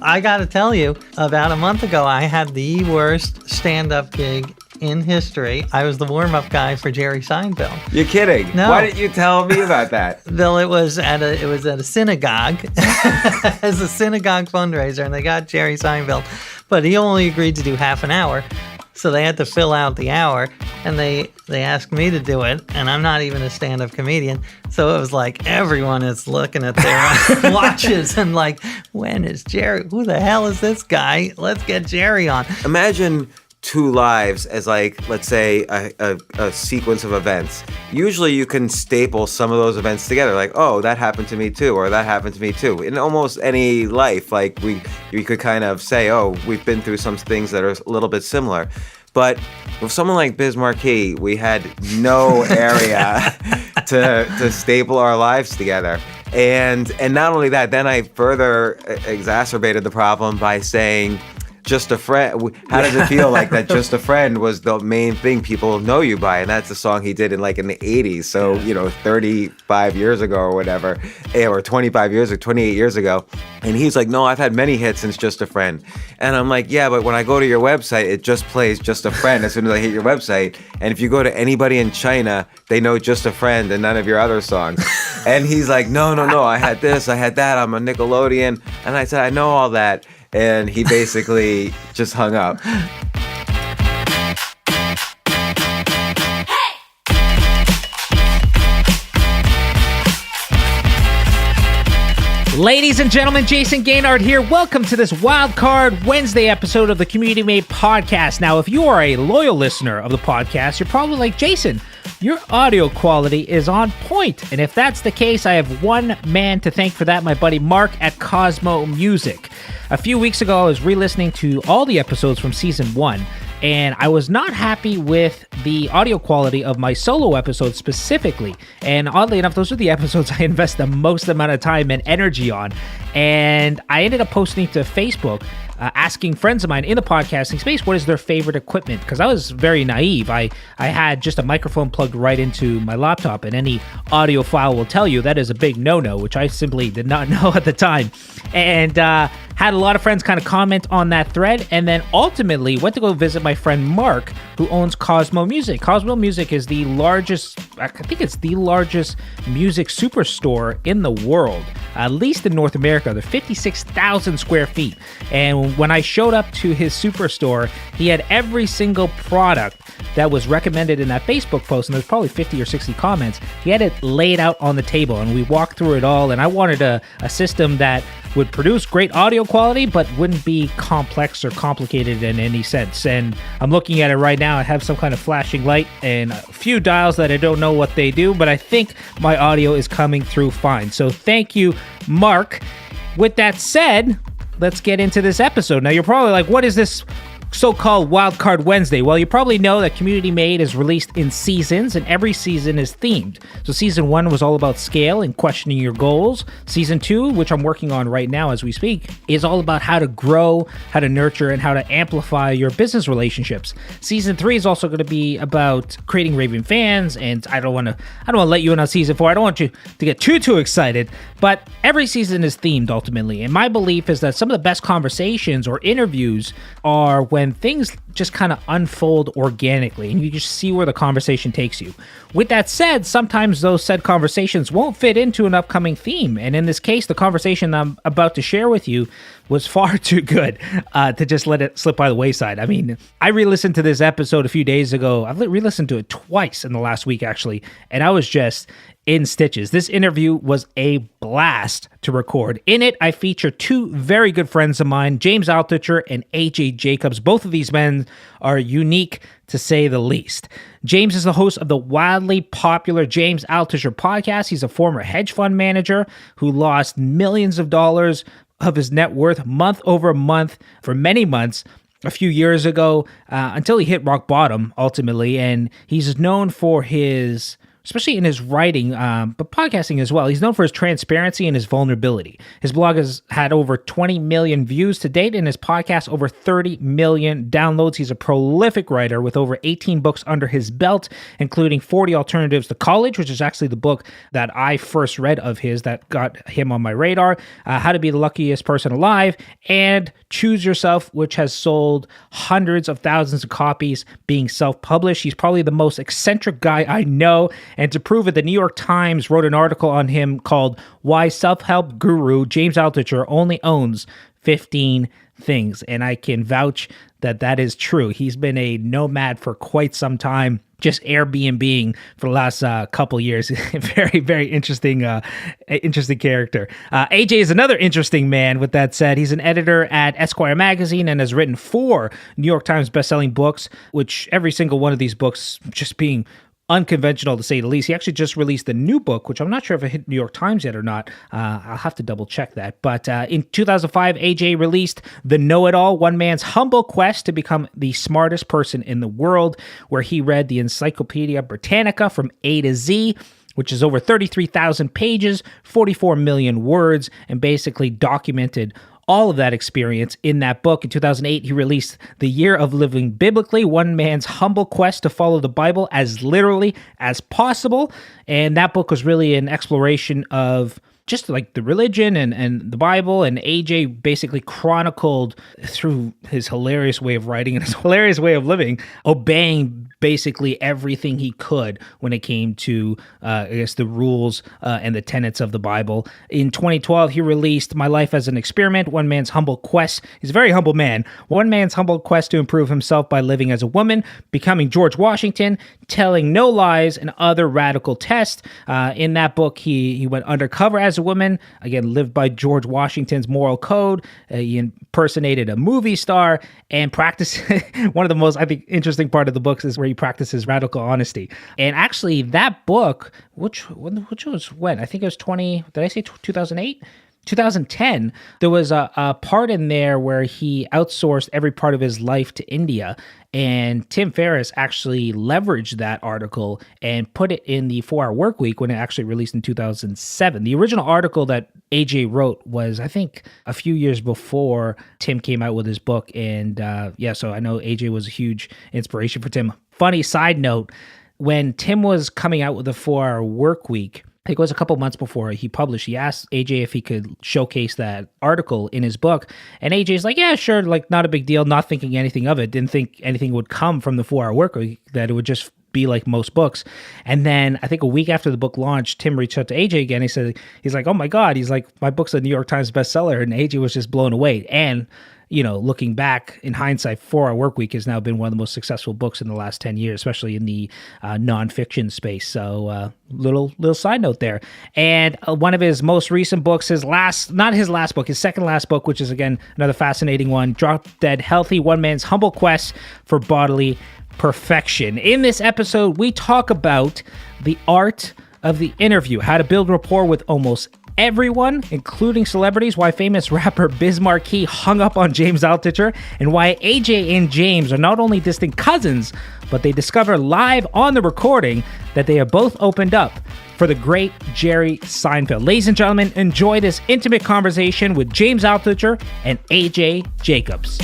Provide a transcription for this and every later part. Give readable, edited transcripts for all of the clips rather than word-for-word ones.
I got to tell you, about a month ago, I had the worst stand-up gig in history. I was the warm-up guy for Jerry Seinfeld. You're kidding? No. Why didn't you tell me about that? Bill, it was at a synagogue, as a synagogue fundraiser, and they got Jerry Seinfeld, but he only agreed to do half an hour. So they had to fill out the hour, and they asked me to do it, and I'm not even a stand-up comedian. So it was like everyone is looking at their watches and like, when is Jerry? Who the hell is this guy? Let's get Jerry on. Imagine two lives as like, let's say, a sequence of events. Usually you can staple some of those events together, like, oh, that happened to me too, or that happened to me too. In almost any life, like you could kind of say, oh, we've been through some things that are a little bit similar. But with someone like Biz Markie, we had no area to staple our lives together. And not only that, then I further exacerbated the problem by saying, just a friend. How does it feel like that? Just a friend was the main thing people know you by, and that's the song he did in the 80s. So 35 years ago or whatever, or 25 years or 28 years ago. And he's like, no, I've had many hits since Just a Friend. And I'm like, yeah, but when I go to your website, it just plays Just a Friend as soon as I hit your website. And if you go to anybody in China, they know Just a Friend and none of your other songs. And he's like, no, I had this, I had that, I'm a Nickelodeon. And I said, I know all that. And he basically just hung up. Ladies and gentlemen, Jason Gaynard here. Welcome to this Wildcard Wednesday episode of the Community Made podcast. Now, if you are a loyal listener of the podcast, you're probably like, Jason, your audio quality is on point. And if that's the case, I have one man to thank for that, my buddy Mark at Cosmo Music. A few weeks ago, I was re-listening to all the episodes from season 1, and I was not happy with the audio quality of my solo episodes specifically. And oddly enough, those are the episodes I invest the most amount of time and energy on. And I ended up posting to Facebook, asking friends of mine in the podcasting space what is their favorite equipment, because I was very naive. I had just a microphone plugged right into my laptop, and any audiophile will tell you that is a big no-no, which I simply did not know at the time. And had a lot of friends kind of comment on that thread, and then ultimately went to go visit my friend Mark, who owns Cosmo Music. Cosmo Music is the largest, I think it's the largest music superstore in the world, at least in North America. They're 56,000 square feet. And when I showed up to his superstore, he had every single product that was recommended in that Facebook post, and there's probably 50 or 60 comments. He had it laid out on the table, and we walked through it all, and I wanted a system that would produce great audio quality, but wouldn't be complex or complicated in any sense. And I'm looking at it right now. I have some kind of flashing light and a few dials that I don't know what they do, but I think my audio is coming through fine. So thank you, Mark. With that said, let's get into this episode. Now, you're probably like, what is this so-called Wildcard Wednesday? Well, you probably know that Community Made is released in seasons, and every season is themed. So season 1 was all about scale and questioning your goals. Season 2, which I'm working on right now as we speak, is all about how to grow, how to nurture, and how to amplify your business relationships. Season 3 is also going to be about creating raving fans, and I don't want to let you in on season 4. I don't want you to get too excited, but every season is themed ultimately. And my belief is that some of the best conversations or interviews are when things just kind of unfold organically and you just see where the conversation takes you. With that said, sometimes those said conversations won't fit into an upcoming theme. And in this case, the conversation I'm about to share with you was far too good to just let it slip by the wayside. I mean, I re-listened to this episode a few days ago. I've re-listened to it twice in the last week, actually, and I was just in stitches. This interview was a blast to record. In it, I feature two very good friends of mine, James Altucher and A.J. Jacobs. Both of these men are unique, to say the least. James is the host of the wildly popular James Altucher podcast. He's a former hedge fund manager who lost millions of dollars of his net worth month over month for many months a few years ago until he hit rock bottom ultimately. And he's known for his especially in his writing, but podcasting as well. He's known for his transparency and his vulnerability. His blog has had over 20 million views to date, and his podcast over 30 million downloads. He's a prolific writer with over 18 books under his belt, including 40 Alternatives to College, which is actually the book that I first read of his that got him on my radar, How to Be the Luckiest Person Alive, and Choose Yourself, which has sold hundreds of thousands of copies being self-published. He's probably the most eccentric guy I know, and to prove it, the New York Times wrote an article on him called Why Self-Help Guru James Altucher Only Owns 15 Things, and I can vouch that that is true. He's been a nomad for quite some time, just Airbnb-ing for the last couple years. Very, very interesting character. AJ is another interesting man. With that said, he's an editor at Esquire magazine and has written 4 New York Times bestselling books, which every single one of these books just being unconventional to say the least. He actually just released a new book, which I'm not sure if it hit New York Times yet or not. I'll have to double check that. But in 2005, AJ released The Know-It-All, One Man's Humble Quest to Become the Smartest Person in the World, where he read the Encyclopedia Britannica from A to Z, which is over 33,000 pages, 44 million words, and basically documented all of that experience in that book. In 2008, he released The Year of Living Biblically, One Man's Humble Quest to Follow the Bible as literally as possible. And that book was really an exploration of just like the religion and the Bible, and AJ basically chronicled through his hilarious way of writing and his hilarious way of living, obeying basically everything he could when it came to, the rules and the tenets of the Bible. In 2012, he released My Life as an Experiment, One Man's Humble Quest. He's a very humble man. One man's humble quest to improve himself by living as a woman, becoming George Washington, telling no lies, and other radical tests. In that book, he went undercover as a woman, again, lived by George Washington's moral code. He impersonated a movie star and practiced one of the most, I think, interesting part of the books is where he practices radical honesty. And actually, that book, which was when? I think it was 2008? 2010, there was a part in there where he outsourced every part of his life to India, and Tim Ferriss actually leveraged that article and put it in the 4-Hour Workweek when it actually released in 2007. The original article that AJ wrote was, I think, a few years before Tim came out with his book, and so I know AJ was a huge inspiration for Tim. Funny side note, when Tim was coming out with the 4-Hour Workweek, I think it was a couple months before he published, he asked AJ if he could showcase that article in his book. And AJ's like, yeah, sure, like not a big deal, not thinking anything of it, didn't think anything would come from the 4-Hour Workweek, that it would just be like most books. And then I think a week after the book launched, Tim reached out to AJ again. He's like, oh my God, he's like, my book's a New York Times bestseller. And AJ was just blown away. And looking back in hindsight, 4-Hour Workweek has now been one of the most successful books in the last 10 years, especially in the nonfiction space. So little side note there. And one of his most recent books, his second last book, which is again another fascinating one, Drop Dead Healthy, One Man's Humble Quest for Bodily Perfection. In this episode, we talk about the art of the interview, how to build rapport with almost everyone, including celebrities, why famous rapper Biz Markie hung up on James Altucher, and why AJ and James are not only distant cousins, but they discover live on the recording that they are both opened up for the great Jerry Seinfeld. Ladies and gentlemen, enjoy this intimate conversation with James Altucher and AJ Jacobs.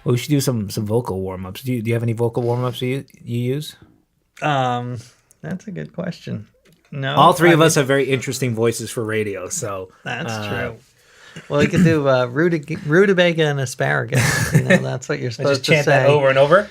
Well, we should do some vocal warm-ups. Do you have any vocal warm-ups you use? That's a good question. No, all three of us have very interesting voices for radio, so that's true. Well, you could do rutabaga and asparagus. That's what you're supposed to say. Just chant that over and over.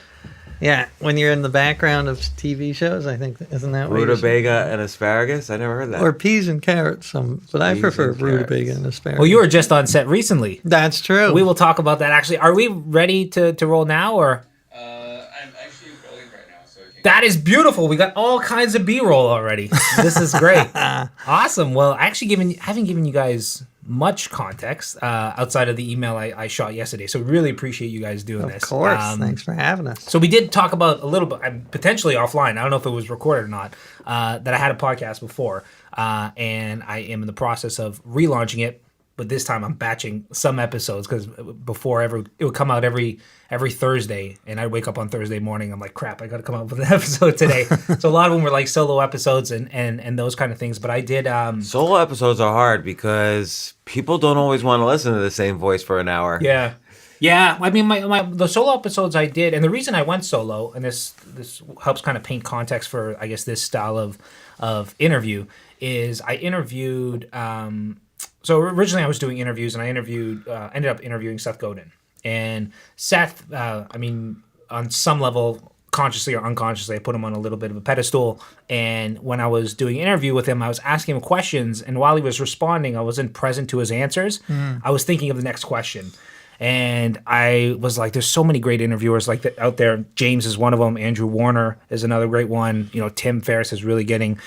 Yeah, when you're in the background of TV shows, I think, isn't that what rutabaga and asparagus? I never heard that. Or peas and carrots, but I prefer rutabaga and asparagus. Well, you were just on set recently. That's true. We will talk about that. Actually, are we ready to roll now, or? I'm actually rolling right now, so. That is beautiful. We got all kinds of B-roll already. This is great. Awesome. Well, I haven't given you guys much context outside of the email I shot yesterday. So we really appreciate you guys doing this. Of course. Thanks for having us. So we did talk about a little bit, potentially offline, I don't know if it was recorded or not, that I had a podcast before, and I am in the process of relaunching it. but this time I'm batching some episodes because before it would come out every Thursday, and I'd wake up on Thursday morning. I'm like, crap, I got to come up with an episode today. So a lot of them were like solo episodes and those kind of things. But I did Solo episodes are hard because people don't always want to listen to the same voice for an hour. Yeah, I mean, the solo episodes I did, and the reason I went solo, and this helps kind of paint context for, I guess, this style of interview, is I interviewed. So originally I was doing interviews, and I ended up interviewing Seth Godin. And Seth, I mean, on some level, consciously or unconsciously, I put him on a little bit of a pedestal. And when I was doing an interview with him, I was asking him questions, and while he was responding, I wasn't present to his answers. I was thinking of the next question. And I was like, there's so many great interviewers like that out there. James is one of them. Andrew Warner is another great one. You know, Tim Ferriss is really getting,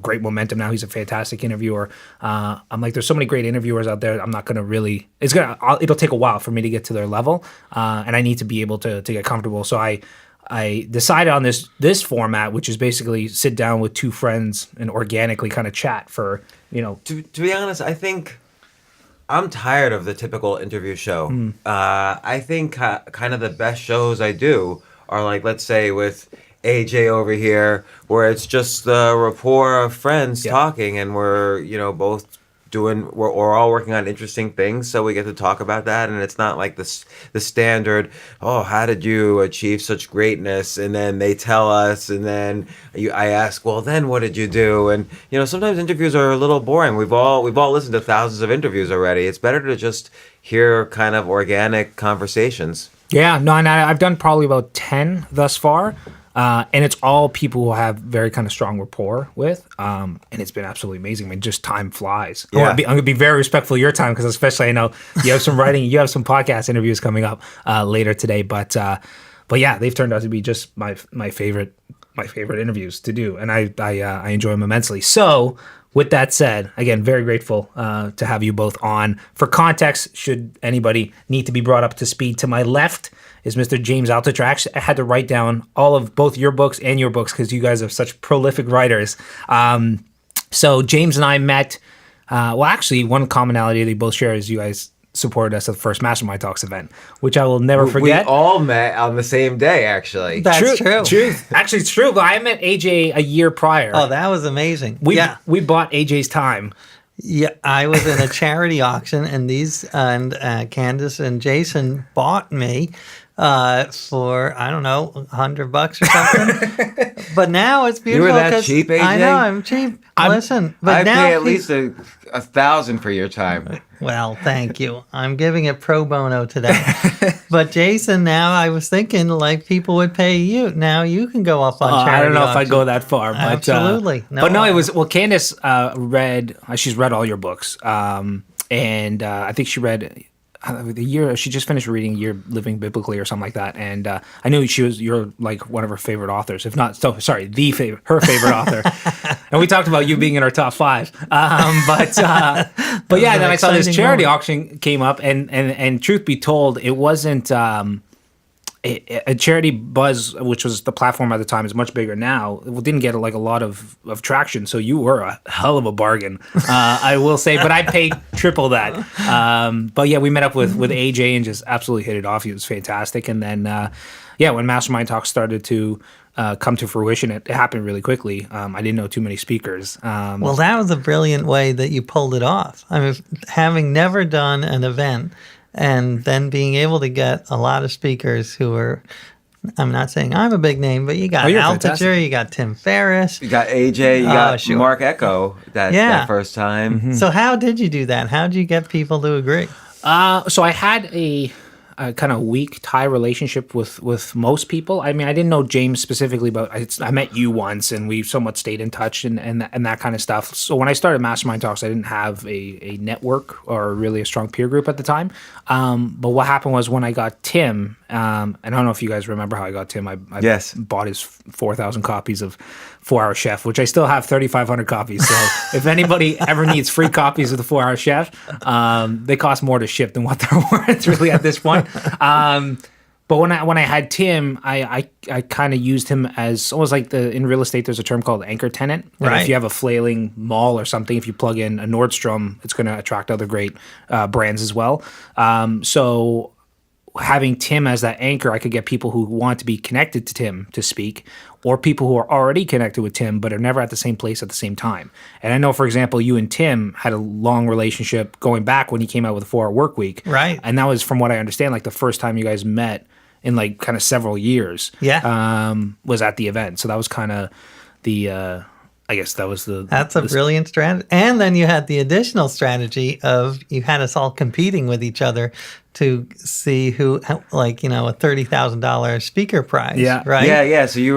great momentum now. He's a fantastic interviewer. I'm like, there's so many great interviewers out there. I'm not going to really, it'll take a while for me to get to their level. And I need to be able to get comfortable. So I decided on this format, which is basically sit down with two friends and organically kind of chat for, To be honest, I think I'm tired of the typical interview show. I think kind of the best shows I do are like, let's say with A.J. over here, where it's just the rapport of friends talking, and we're we're all working on interesting things, so we get to talk about that, and it's not like the standard, oh, how did you achieve such greatness, and then they tell us, and then I ask, well, then what did you do? And sometimes interviews are a little boring. We've all listened to thousands of interviews already. It's better to just hear kind of organic conversations. Yeah, no, and I've done probably about 10 thus far. And it's all people who have very kind of strong rapport with. And it's been absolutely amazing. I mean, just time flies. Yeah. I'm going to be very respectful of your time, because especially I know you have some writing, you have some podcast interviews coming up later today. But yeah, they've turned out to be just my favorite interviews to do. And I enjoy them immensely. So with that said, again, very grateful to have you both on. For context, should anybody need to be brought up to speed, to my left is Mr. James Altucher. Actually, I had to write down all of both your books and your books because you guys are such prolific writers. So James and I met, actually, one commonality they both share is you guys supported us at the first Mastermind Talks event, which I will never forget. We all met on the same day, actually. That's true. Actually, it's true, but I met AJ a year prior. Oh, that was amazing. We bought AJ's time. Yeah, I was in a charity auction, and Candace and Jason bought me for, I don't know, $100 or something. But now it's beautiful. You were that cheap, AJ? I know, I'm cheap. Listen, but I now pay at least $1,000 for your time. Well, thank you. I'm giving it pro bono today. But Jason, now I was thinking like people would pay you. Now you can go up on charity I don't know auction. if I go that far. But, absolutely. It was, Candace she's read all your books. And I think she read the year, she just finished reading Year Living Biblically or something like that. And I knew you're like one of her favorite authors, if not, her favorite author. And we talked about you being in our top 5. But yeah, then I saw this charity auction came up, and truth be told, it wasn't a Charity Buzz, which was the platform at the time, is much bigger now. It didn't get like a lot of traction, so you were a hell of a bargain, I will say. But I paid triple that. But yeah, we met up with AJ and just absolutely hit it off. He was fantastic. And then when Mastermind Talks started to come to fruition, it happened really quickly. I didn't know too many speakers. Well, that was a brilliant way that you pulled it off. I mean, having never done an event, and then being able to get a lot of speakers who are, I'm not saying I'm a big name, but you got Altucher, you got Tim Ferriss. You got AJ, you got Mark Echo that first time. Mm-hmm. So how did you do that? How did you get people to agree? So I had a kind of weak tie relationship with most people. I mean, I didn't know James specifically, but I met you once, and we somewhat stayed in touch and that kind of stuff. So when I started Mastermind Talks, I didn't have a network or really a strong peer group at the time. But what happened was when I got Tim, and I don't know if you guys remember how I got Tim. I bought his 4,000 copies of 4-Hour Chef, which I still have 3,500 copies. So if anybody ever needs free copies of the 4-Hour Chef, they cost more to ship than what they're worth really at this point. But when I had Tim, I kind of used him as almost like in real estate. There's a term called anchor tenant. And Right. if you have a flailing mall or something, if you plug in a Nordstrom, it's going to attract other great brands as well. So having Tim as that anchor, I could get people who want to be connected to Tim to speak, or people who are already connected with Tim but are never at the same place at the same time. And I know, for example, you and Tim had a long relationship going back when he came out with a 4-Hour Work Week. Right. And that was, from what I understand, like the first time you guys met in like kind of several years. Yeah. Was at the event. So that was kind of the I guess that was That's a brilliant strategy. And then you had the additional strategy of you had us all competing with each other to see who, like, a $30,000 speaker prize. Yeah. Right. Yeah. So you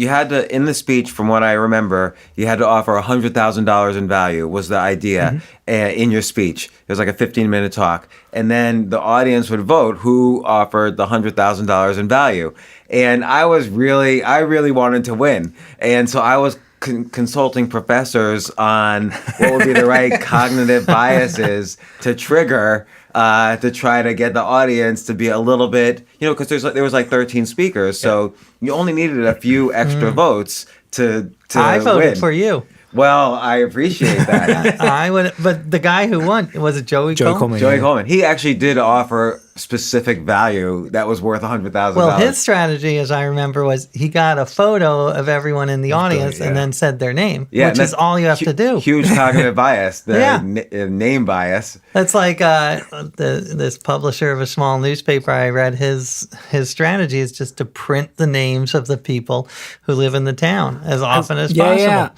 had to, in the speech, from what I remember, you had to offer $100,000 in value was the idea in your speech. It was like a 15-minute talk. And then the audience would vote who offered the $100,000 in value. And I really wanted to win. And so I was consulting professors on what would be the right cognitive biases to trigger to try to get the audience to be a little bit, because there was like 13 speakers. So you only needed a few extra votes to I voted win. for you. Well, I appreciate that. I would, but the guy who won, was it Joey Coleman? Joey Coleman. He actually did offer specific value that was worth $100,000. Well, his strategy, as I remember, was he got a photo of everyone in the audience and then said their name, which is all you have to do. Huge cognitive bias, the name bias. That's like this publisher of a small newspaper. I read his strategy is just to print the names of the people who live in the town as often as possible. Yeah.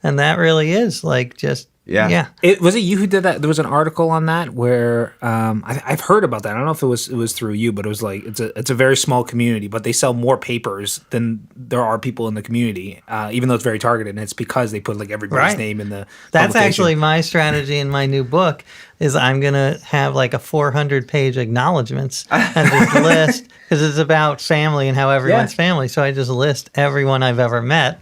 And that really is like just, yeah. Was it you who did that? There was an article on that where I've heard about that. I don't know if it was through you, but it was like it's a very small community, but they sell more papers than there are people in the community, even though it's very targeted. And it's because they put like everybody's name in the. That's publication. actually my strategy in my new book. Is I'm gonna have like a 400-page acknowledgments and just list, because it's about family and how everyone's family. So I just list everyone I've ever met,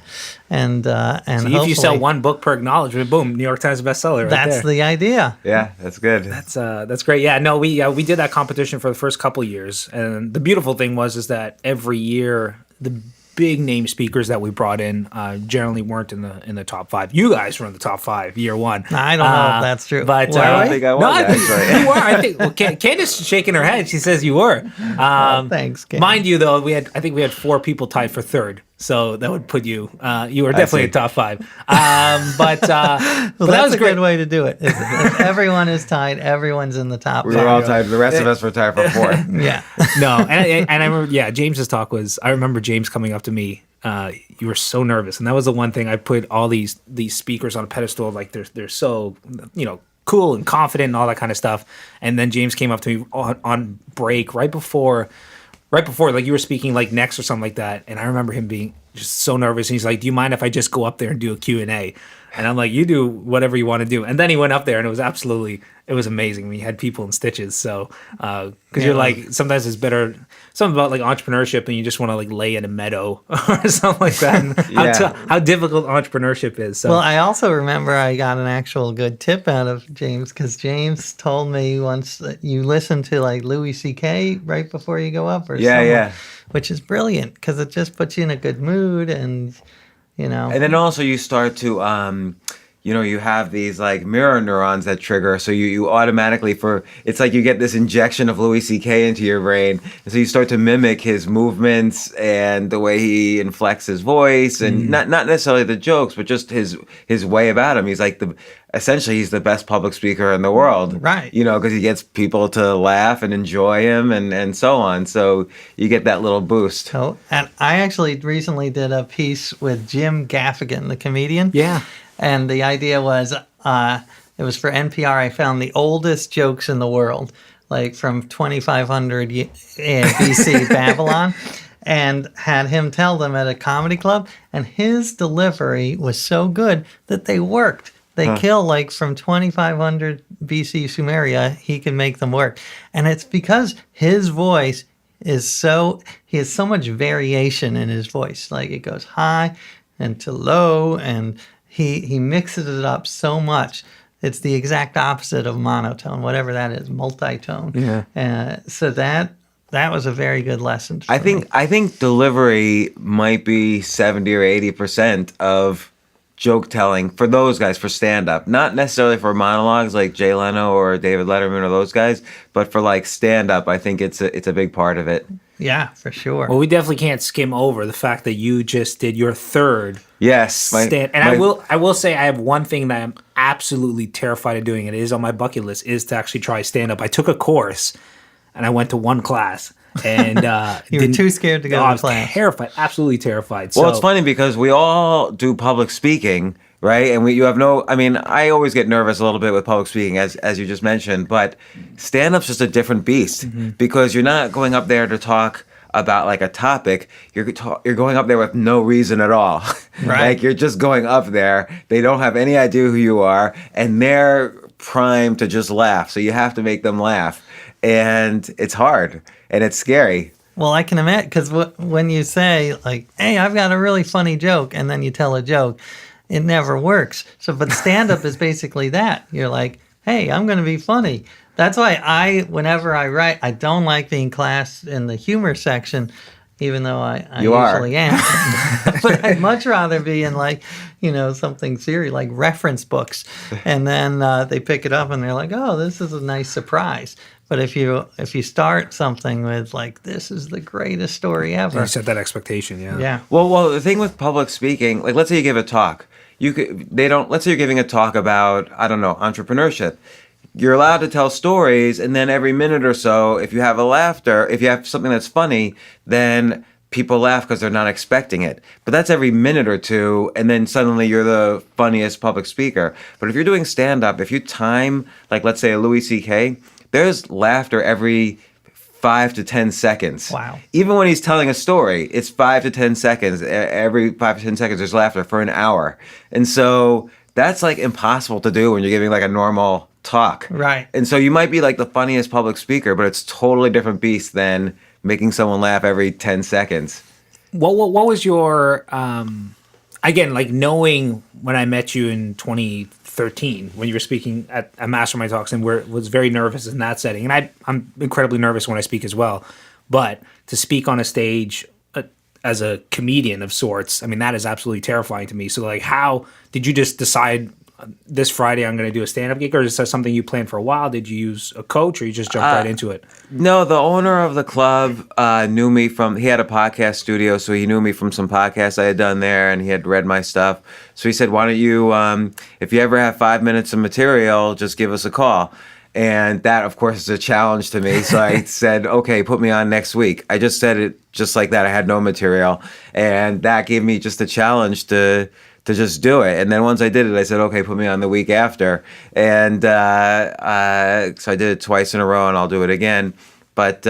and so if you sell one book per acknowledgement, boom, New York Times bestseller. Right that's there. the idea. Yeah, that's good. That's great. Yeah, no, we did that competition for the first couple years, and the beautiful thing is that every year the big name speakers that we brought in generally weren't in the top 5. You guys were in the top 5 year one. I don't know if that's true. But I don't think I was. Actually, you were. I think. Well, Candace is shaking her head. She says you were. Thanks, Candace. Mind you, though, I think we had 4 people tied for 3rd. So that would put you. You were definitely in top 5. But that was a great. good way to do it. If everyone is tied, everyone's in the top. we were all tied. The rest of us were tied for 4th. Yeah. No, and I remember. Yeah, James's talk was. I remember James coming up to me. You were so nervous, and that was the one thing I put all these speakers on a pedestal. Like they're so cool and confident and all that kind of stuff. And then James came up to me on break right before like you were speaking like next or something like that, and I remember him being just so nervous, and he's like, do you mind if I just go up there and do a Q&A? And I'm like, you do whatever you want to do. And then he went up there, and it was amazing. I mean, he had people in stitches. So, because you're like, sometimes it's better, something about like entrepreneurship, and you just want to like lay in a meadow or something like that. And how difficult entrepreneurship is. So. Well, I also remember I got an actual good tip out of James, because James told me once that you listen to like Louis C.K. right before you go up, or which is brilliant because it just puts you in a good mood, and And then also you start to, you have these like mirror neurons that trigger. So you automatically it's like you get this injection of Louis C.K. into your brain. And so you start to mimic his movements and the way he inflects his voice, and not necessarily the jokes, but just his way about him. He's like essentially he's the best public speaker in the world. Right. Because he gets people to laugh and enjoy him and so on. So you get that little boost. Oh, and I actually recently did a piece with Jim Gaffigan, the comedian. Yeah. And the idea was, it was for NPR. I found the oldest jokes in the world, like from 2500 BC Babylon, and had him tell them at a comedy club. And his delivery was so good that they worked. They kill like from 2500 BC Sumeria, he can make them work. And it's because his voice he has so much variation in his voice. Like it goes high and to low, and he mixes it up so much. It's the exact opposite of monotone, whatever that is, multitone. Yeah. So that that was a very good lesson. For me. I think delivery might be 70 or 80% of joke telling for those guys, for stand up. Not necessarily for monologues like Jay Leno or David Letterman or those guys, but for like stand up, I think it's a big part of it. Yeah, for sure. Well, we definitely can't skim over the fact that you just did your third Yes, stand. And I will say I have one thing that I'm absolutely terrified of doing. It is on my bucket list, is to actually try stand up. I took a course and I went to one class. And you were too scared to go to I was class. terrified, absolutely terrified. Well, So, it's funny because we all do public speaking, right? And I always get nervous a little bit with public speaking, as you just mentioned, but stand-up's just a different beast because you're not going up there to talk about like a topic. You're going up there with no reason at all. Right. Like you're just going up there. They don't have any idea who you are, and they're primed to just laugh. So you have to make them laugh, and it's hard and it's scary. Well, I can imagine, because when you say, like, hey, I've got a really funny joke, and then you tell a joke, it never works. So, but stand-up is basically that. You're like, hey, I'm going to be funny. That's why whenever I write, I don't like being classed in the humor section, even though I usually am. But I'd much rather be in, like, something serious, like reference books. And then they pick it up, and they're like, oh, this is a nice surprise. But if you start something with like, this is the greatest story ever, you set that expectation, yeah. Yeah. Well, the thing with public speaking, like let's say you give a talk, let's say you're giving a talk about, I don't know, entrepreneurship. You're allowed to tell stories, and then every minute or so, if you have something that's funny, then people laugh because they're not expecting it. But that's every minute or two, and then suddenly you're the funniest public speaker. But if you're doing stand-up, if you time, like let's say a Louis C.K., there's laughter every 5 to 10 seconds. Wow. Even when he's telling a story, it's 5 to 10 seconds. Every 5 to 10 seconds, there's laughter for an hour. And so that's like impossible to do when you're giving like a normal talk. Right. And so you might be like the funniest public speaker, but it's totally different beast than making someone laugh every 10 seconds. What was your, again, like knowing when I met you in 2013, when you were speaking at Mastermind Talks, and was very nervous in that setting. And I'm incredibly nervous when I speak as well. But to speak on a stage as a comedian of sorts, I mean, that is absolutely terrifying to me. So, like, how did you just decide this Friday I'm going to do a stand-up gig, or is that something you planned for a while? Did you use a coach, or you just jumped right into it? No, the owner of the club knew me he had a podcast studio, so he knew me from some podcasts I had done there, and he had read my stuff. So he said, why don't you, if you ever have 5 minutes of material, just give us a call. And that, of course, is a challenge to me. So I said, okay, put me on next week. I just said it just like that. I had no material. And that gave me just a challenge to just do it. And then once I did it, I said, okay, put me on the week after. And so I did it twice in a row, and I'll do it again. But,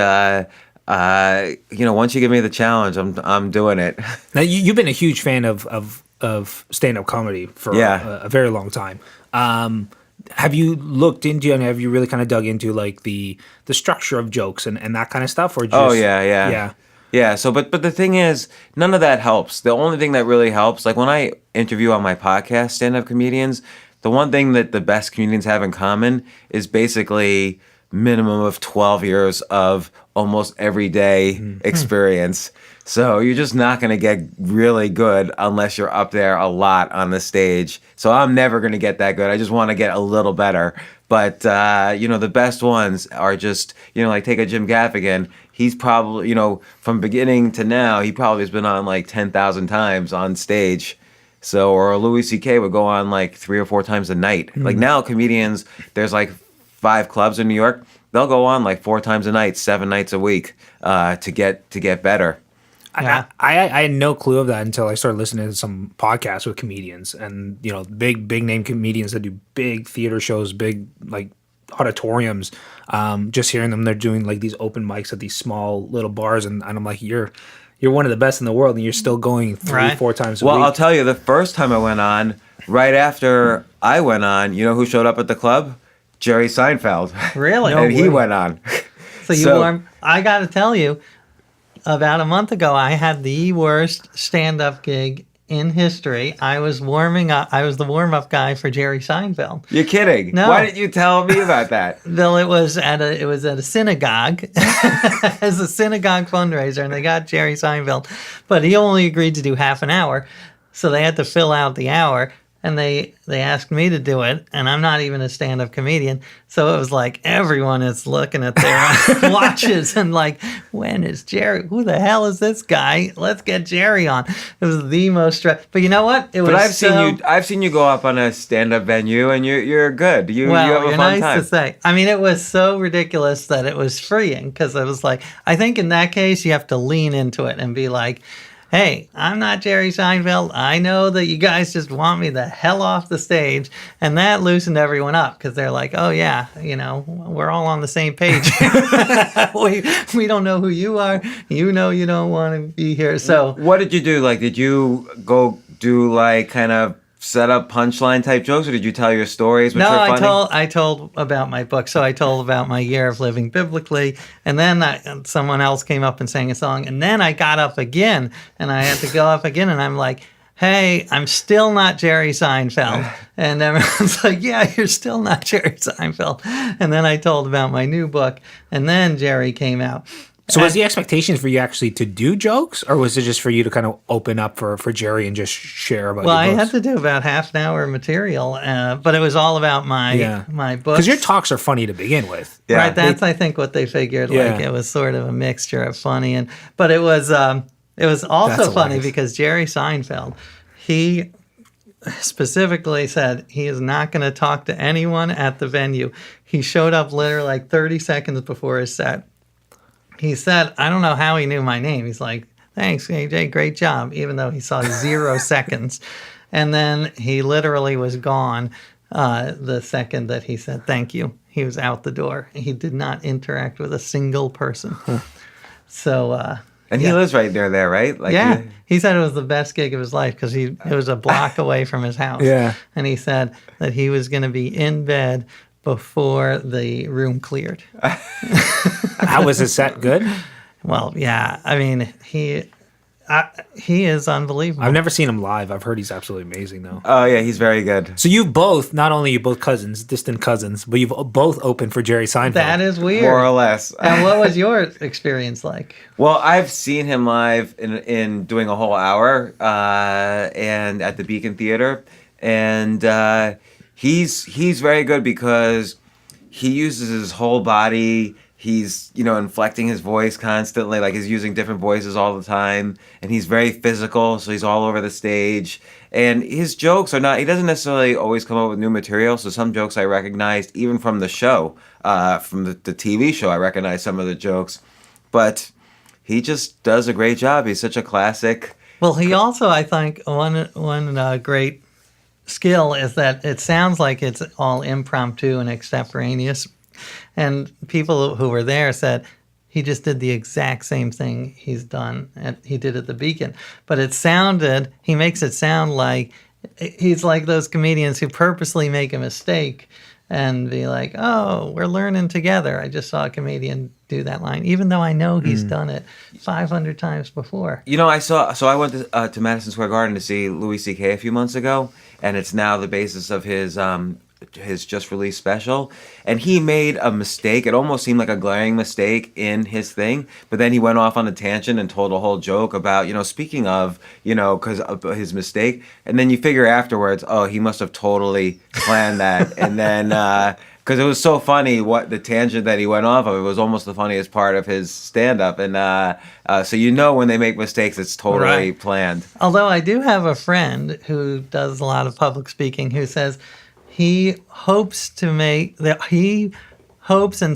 once you give me the challenge, I'm doing it. Now, you've been a huge fan of stand-up comedy for a very long time. Have you looked into, and have you really kind of dug into like the structure of jokes and that kind of stuff? Or just, Yeah. So, but the thing is, none of that helps. The only thing that really helps, like when I interview on my podcast stand-up comedians, the one thing that the best comedians have in common is basically minimum of 12 years of almost everyday experience. So you're just not going to get really good unless you're up there a lot on the stage. So I'm never going to get that good. I just want to get a little better. But, the best ones are just, like take a Jim Gaffigan. He's probably, from beginning to now, he probably has been on like 10,000 times on stage. So, or Louis C.K. would go on like 3 or 4 times a night. Like now comedians, there's like 5 clubs in New York. They'll go on like 4 times a night, 7 nights a week to get better. Yeah. I had no clue of that until I started listening to some podcasts with comedians and, big name comedians that do big theater shows, big like auditoriums. Just hearing them, they're doing like these open mics at these small little bars. And I'm like, you're one of the best in the world, and you're still going 3-4 times a week. Well, I'll tell you, the first time I went on, right after I went on, you know who showed up at the club? Jerry Seinfeld. Really? And he went on. So I got to tell you, about a month ago, I had the worst stand-up gig in history. I was warming up. I was the warm-up guy for Jerry Seinfeld. You're kidding. No. Why didn't you tell me about that? Bill, it was at a synagogue as a synagogue fundraiser, and they got Jerry Seinfeld, but he only agreed to do half an hour, so they had to fill out the hour. And they asked me to do it, and I'm not even a stand-up comedian. So it was like everyone is looking at their watches and like, when is Jerry? Who the hell is this guy? Let's get Jerry on. It was the most stress. But you know what? But I've seen you go up on a stand-up venue, and you're good. You have a you're fun nice time. to say. I mean, it was so ridiculous that it was freeing, because it was like, I think in that case you have to lean into it and be like, hey, I'm not Jerry Seinfeld. I know that you guys just want me the hell off the stage. And that loosened everyone up, because they're like, oh, yeah, we're all on the same page. we don't know who you are. You know you don't want to be here. So what did you do? Like, did you go do like kind of set up punchline type jokes, or did you tell your stories, which are funny? I told about my book. So I told about my year of living biblically, and then someone else came up and sang a song, and then I got up again, and I had to go up again, and I'm like, hey, I'm still not Jerry Seinfeld. And everyone's like, yeah, you're still not Jerry Seinfeld. And then I told about my new book, and then Jerry came out. So was the expectation for you actually to do jokes, or was it just for you to kind of open up for Jerry and just share about your books? Well, I had to do about half an hour material, but it was all about my books. Because your talks are funny to begin with. Yeah. Right, that's I think what they figured. Yeah. Like it was sort of a mixture of funny but it was also That's funny hilarious. because Jerry Seinfeld, he specifically said he is not going to talk to anyone at the venue. He showed up literally like 30 seconds before his set. He said, I don't know how he knew my name. He's like, thanks, A.J., great job, even though he saw 0 seconds. And then he literally was gone the second that he said, thank you. He was out the door. He did not interact with a single person. So, and he lives right near there, right? Like, yeah. He said it was the best gig of his life because it was a block away from his house. Yeah. And he said that he was going to be in bed before the room cleared. How was his set? Good? Well, yeah. I mean, he is unbelievable. I've never seen him live. I've heard he's absolutely amazing, though. Oh, yeah, he's very good. So you both, not only you both cousins, distant cousins, but you've both opened for Jerry Seinfeld. That is weird. More or less. And what was your experience like? Well, I've seen him live in doing a whole hour and at the Beacon Theater. And he's very good because he uses his whole body. He's, inflecting his voice constantly, like he's using different voices all the time. And he's very physical, so he's all over the stage. And his jokes are not, he doesn't necessarily always come up with new material. So some jokes I recognized, even from the show, from the TV show, I recognize some of the jokes. But he just does a great job. He's such a classic. Well, he also, I think, one great skill is that it sounds like it's all impromptu and extemporaneous. And people who were there said he just did the exact same thing he did at the Beacon. But he makes it sound like he's like those comedians who purposely make a mistake and be like, oh, we're learning together. I just saw a comedian do that line, even though I know he's done it 500 times before. I went to Madison Square Garden to see Louis C.K. a few months ago, and it's now the basis of his just released special, and he made a mistake. It almost seemed like a glaring mistake in his thing, but then he went off on a tangent and told a whole joke about, speaking of, because of his mistake, and then you figure afterwards, oh, he must have totally planned that, and then because it was so funny what the tangent that he went off of, it was almost the funniest part of his stand-up, and so when they make mistakes, it's totally planned. Although I do have a friend who does a lot of public speaking who says he hopes and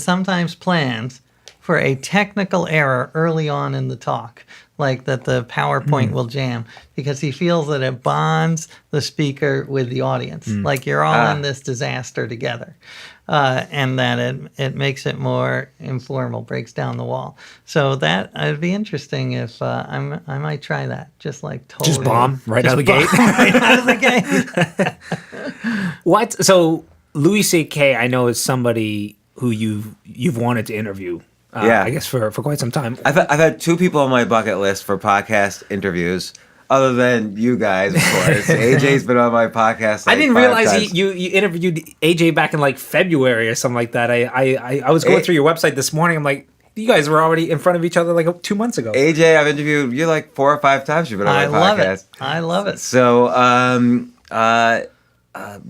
sometimes plans for a technical error early on in the talk, like that the PowerPoint will jam, because he feels that it bonds the speaker with the audience. Like you're all in this disaster together. And that it makes it more informal, breaks down the wall. So that it'd be interesting if I might try that. Just like totally. Just bomb right out of the gate. Right out of the gate. What? So Louis C.K. I know is somebody who you've wanted to interview. I guess for quite some time. I've had 2 people on my bucket list for podcast interviews. Other than you guys, of course. AJ's been on my podcast. I like didn't 5 realize times. you interviewed AJ back in like February or something like that. I was going through your website this morning. I'm like, you guys were already in front of each other like 2 months ago. AJ, I've interviewed you like 4 or 5 times. You've been on my podcast. I love it. So,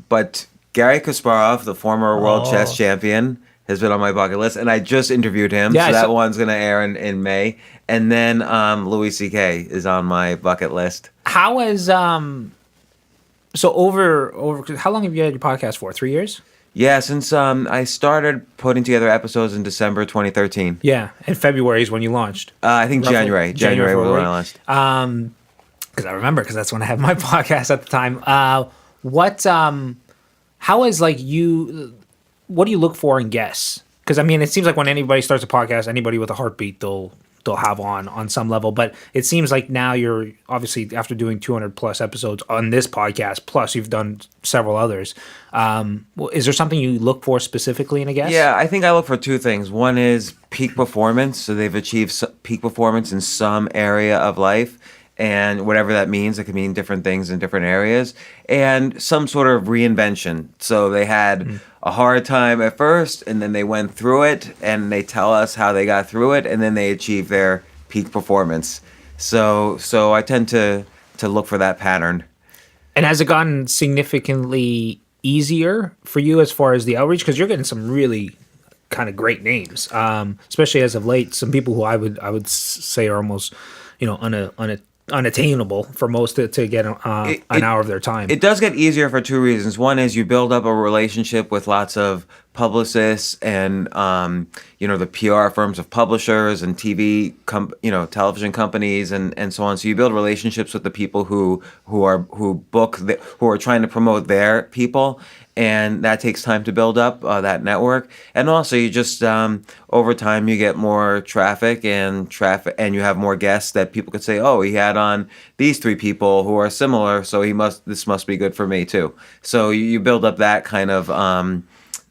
but Gary Kasparov, the former world chess champion, has been on my bucket list, and I just interviewed him. Yeah, so that one's gonna air in May, and then Louis C.K. is on my bucket list. How has so over how long have you had your podcast for? 3 years? Yeah, since I started putting together episodes in December 2013. Yeah, and February is when you launched. I think Roughly. January was when I launched. Because I remember, because that's when I had my podcast at the time. How is like you? What do you look for in guests? Because I mean, it seems like when anybody starts a podcast, anybody with a heartbeat, they'll have on some level. But it seems like now you're obviously, after doing 200 plus episodes on this podcast, plus you've done several others. Is there something you look for specifically in a guest? Yeah, I think I look for 2 things. One is peak performance, so they've achieved peak performance in some area of life. And whatever that means, it can mean different things in different areas, and some sort of reinvention. So they had a hard time at first, and then they went through it, and they tell us how they got through it, and then they achieve their peak performance. So I tend to look for that pattern. And has it gotten significantly easier for you as far as the outreach? Because you're getting some really kind of great names, especially as of late. Some people who I would say are almost, unattainable for most to get an hour of their time. It does get easier for 2 reasons. One is you build up a relationship with lots of publicists and the PR firms of publishers and television companies and so on. So you build relationships with the people who are trying to promote their people, and that takes time to build up that network. And also you just over time you get more traffic and you have more guests that people could say, oh, he had on these 3 people who are similar, so this must be good for me too. So you build up that kind of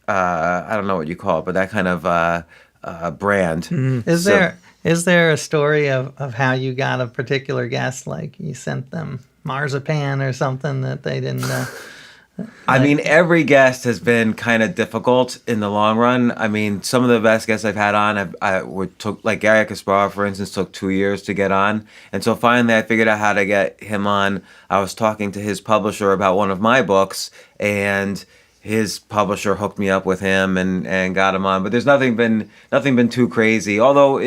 I don't know what you call it, but that kind of brand. Is there a story of how you got a particular guest, like you sent them marzipan or something that they didn't I mean, every guest has been kind of difficult in the long run. I mean, some of the best guests I've had on, took like Gary Kasparov, for instance, took 2 years to get on. And so finally I figured out how to get him on. I was talking to his publisher about one of my books, and his publisher hooked me up with him and got him on. But there's nothing been too crazy. Although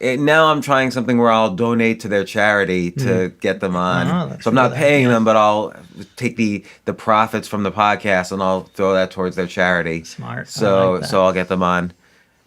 now I'm trying something where I'll donate to their charity to get them on. So I'm not paying them, but I'll take the profits from the podcast and I'll throw that towards their charity. Smart. So I'll get them on.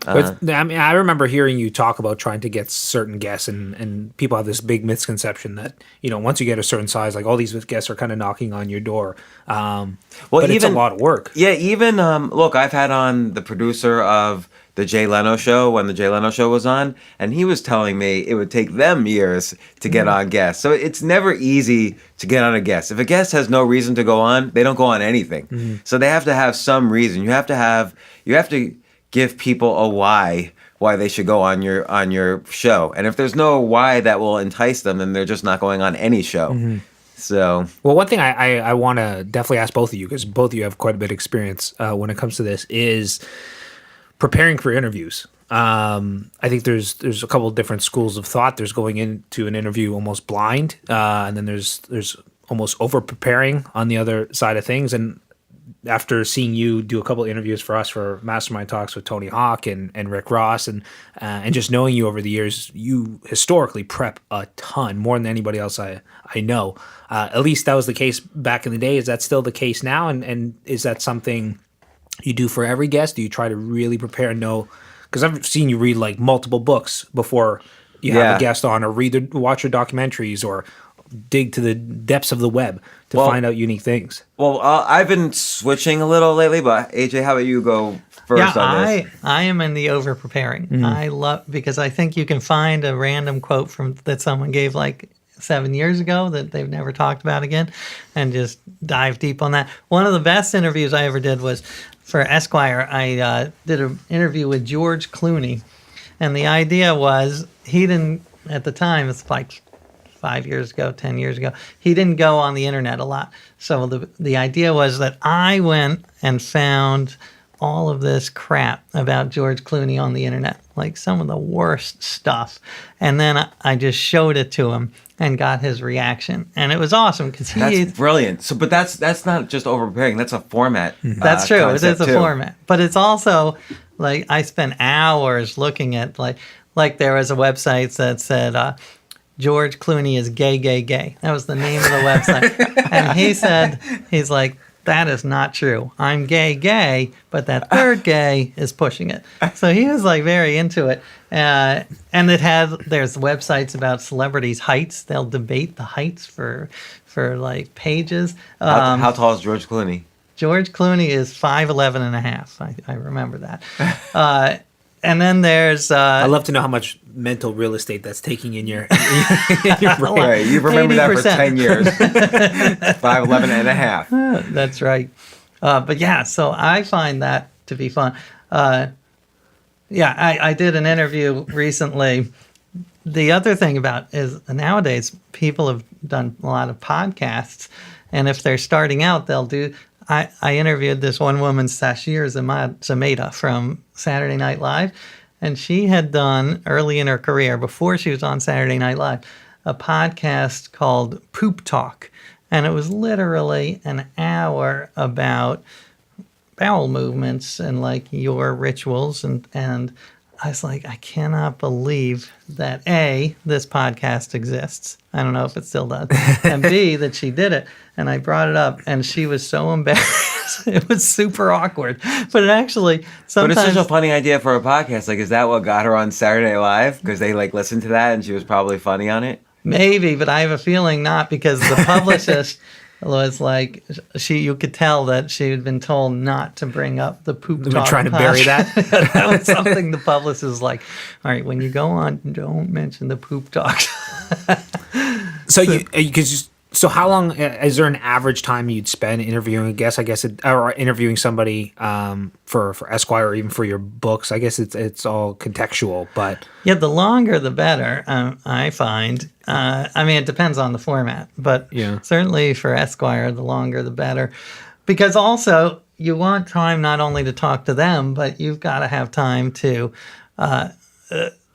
But, I mean, I remember hearing you talk about trying to get certain guests, and people have this big misconception that, once you get a certain size, like all these guests are kind of knocking on your door. But it's a lot of work. Yeah, even, look, I've had on the producer of the Jay Leno Show when the Jay Leno Show was on, and he was telling me it would take them years to get on guests. So it's never easy to get on a guest. If a guest has no reason to go on, they don't go on anything. So they have to have some reason. You have to give people a why they should go on your show. And if there's no why that will entice them, then they're just not going on any show. So, well, one thing I want to definitely ask both of you, because both of you have quite a bit of experience when it comes to this, is preparing for interviews. I think there's a couple of different schools of thought. There's going into an interview almost blind, and then there's almost over preparing on the other side of things. And after seeing you do a couple of interviews for us for Mastermind Talks with Tony Hawk and Rick Ross, and just knowing you over the years, you historically prep a ton, more than anybody else I know. At least that was the case back in the day. Is that still the case now? And is that something you do for every guest? Do you try to really prepare and know? Because I've seen you read like multiple books before you have a guest on, or watch your documentaries, or dig to the depths of the web to find out unique things. Well, I've been switching a little lately, but AJ, how about you go first on this? I am in the over preparing. I love, because I think you can find a random quote that someone gave like 7 years ago that they've never talked about again, and just dive deep on that. One of the best interviews I ever did was for Esquire. I did an interview with George Clooney, and the idea was, he didn't, at the time, it's like 5 years ago, 10 years ago. He didn't go on the internet a lot. So the idea was that I went and found all of this crap about George Clooney on the internet, like some of the worst stuff. And then I just showed it to him and got his reaction. And it was awesome because That's brilliant. So, but that's not just over preparing. That's a format. That's true. It is a too. format. But it's also like I spent hours looking at like there was a website that said George Clooney is gay, gay, gay. That was the name of the website. And he said, he's like, that is not true. I'm gay, gay, but that third gay is pushing it. So he was like very into it. And there's websites about celebrities' heights. They'll debate the heights for like pages. How tall is George Clooney? George Clooney is 5'11" and a half. I remember that. And then there's... I'd love to know how much mental real estate that's taking in your brain. Right, you've remembered that for 80%. 10 years. 5'11" and a half. That's right. But yeah, so I find that to be fun. I did an interview recently. The other thing about is nowadays people have done a lot of podcasts, and if they're starting out, they'll do... I interviewed this one woman, Sashir Zameda from Saturday Night Live, and she had done early in her career, before she was on Saturday Night Live, a podcast called Poop Talk. And it was literally an hour about bowel movements and like your rituals. And I was like, I cannot believe that A, this podcast exists. I don't know if it still does. And B, that she did it. And I brought it up and she was so embarrassed. It was super awkward. But it actually sometimes... But it's such a funny idea for a podcast. Like, is that what got her on Saturday Night Live? Because they like listened to that and she was probably funny on it? Maybe, but I have a feeling not, because the publicist was like, you could tell that she had been told not to bring up the poop talk. They've been trying to bury that. That was something the publicist was like, all right, when you go on, don't mention the poop talk. So how long is there an average time you'd spend interviewing a guest? I guess or interviewing somebody for Esquire or even for your books. I guess it's all contextual, but yeah, the longer the better. I find. I mean, it depends on the format, but certainly for Esquire, the longer the better, because also you want time not only to talk to them, but you've got to have time to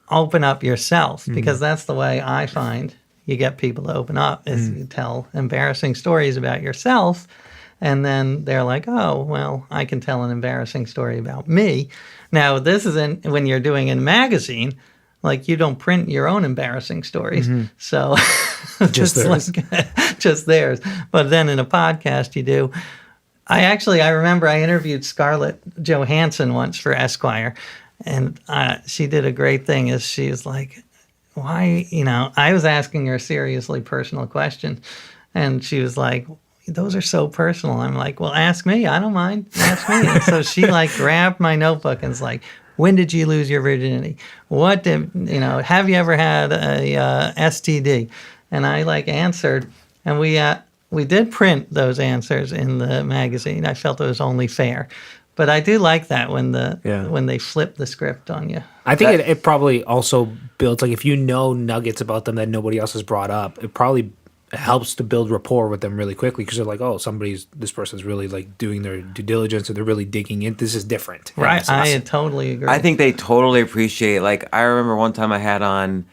open up yourself, because that's the way I find you get people to open up, is you tell embarrassing stories about yourself, and then they're like, oh, well, I can tell an embarrassing story about me. Now, this isn't when you're doing in a magazine, like you don't print your own embarrassing stories. So just theirs. Just theirs. But then in a podcast you do. I remember I interviewed Scarlett Johansson once for Esquire, and she did a great thing. Is she was like, why, I was asking her a seriously personal question, and she was like, those are so personal. I'm like, well, ask me. I don't mind. Ask me. And so she like grabbed my notebook and was like, when did you lose your virginity? What did, have you ever had a STD? And I like answered, and we did print those answers in the magazine. I felt it was only fair. But I do like that when they flip the script on you. I think it probably also builds, like, if you know nuggets about them that nobody else has brought up, it probably helps to build rapport with them really quickly, because they're like, oh, this person's really like doing their due diligence, or they're really digging in. This is different. Right. I totally agree. I think they totally appreciate, like, I remember one time I had on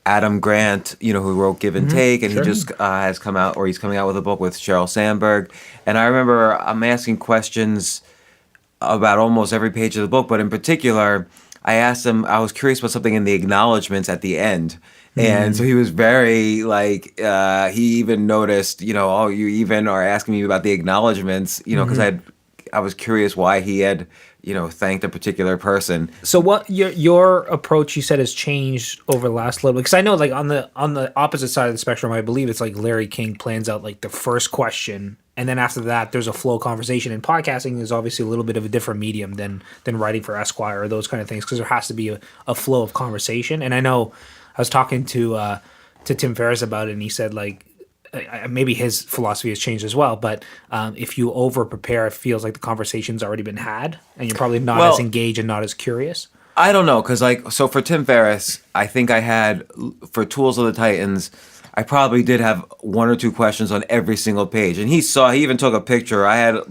Adam Grant, who wrote Give and Take, and he just has come out, or he's coming out with a book with Sheryl Sandberg. And I remember I'm asking questions about almost every page of the book, but in particular, I asked him, I was curious about something in the acknowledgments at the end. And so he was very, like, he even noticed, oh, you even are asking me about the acknowledgments, because I was curious why he had, thanked a particular person. So what your approach, you said, has changed over the last little bit? Because I know, like, on the opposite side of the spectrum, I believe it's like Larry King plans out like the first question, and then after that, there's a flow conversation. And podcasting is obviously a little bit of a different medium than writing for Esquire or those kind of things, because there has to be a flow of conversation. And I know I was talking to Tim Ferriss about it, and he said, like, maybe his philosophy has changed as well, but if you over prepare, it feels like the conversation's already been had, and you're probably not as engaged and not as curious. I don't know, because, like, so for Tim Ferriss, I think I had, for Tools of the Titans, I probably did have one or two questions on every single page. And he even took a picture. I had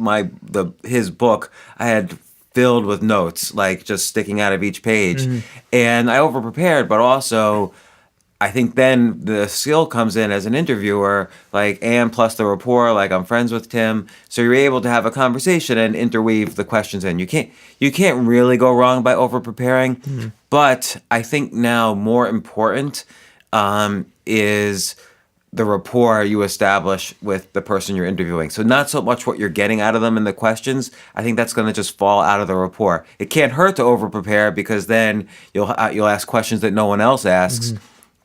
his book I had filled with notes, like just sticking out of each page. And I over prepared, but also I think then the skill comes in as an interviewer, like, and plus the rapport, like I'm friends with Tim. So you're able to have a conversation and interweave the questions in. You can't really go wrong by over preparing. But I think now more important is the rapport you establish with the person you're interviewing. So not so much what you're getting out of them in the questions. I think that's going to just fall out of the rapport. It can't hurt to over prepare because then you'll ask questions that no one else asks.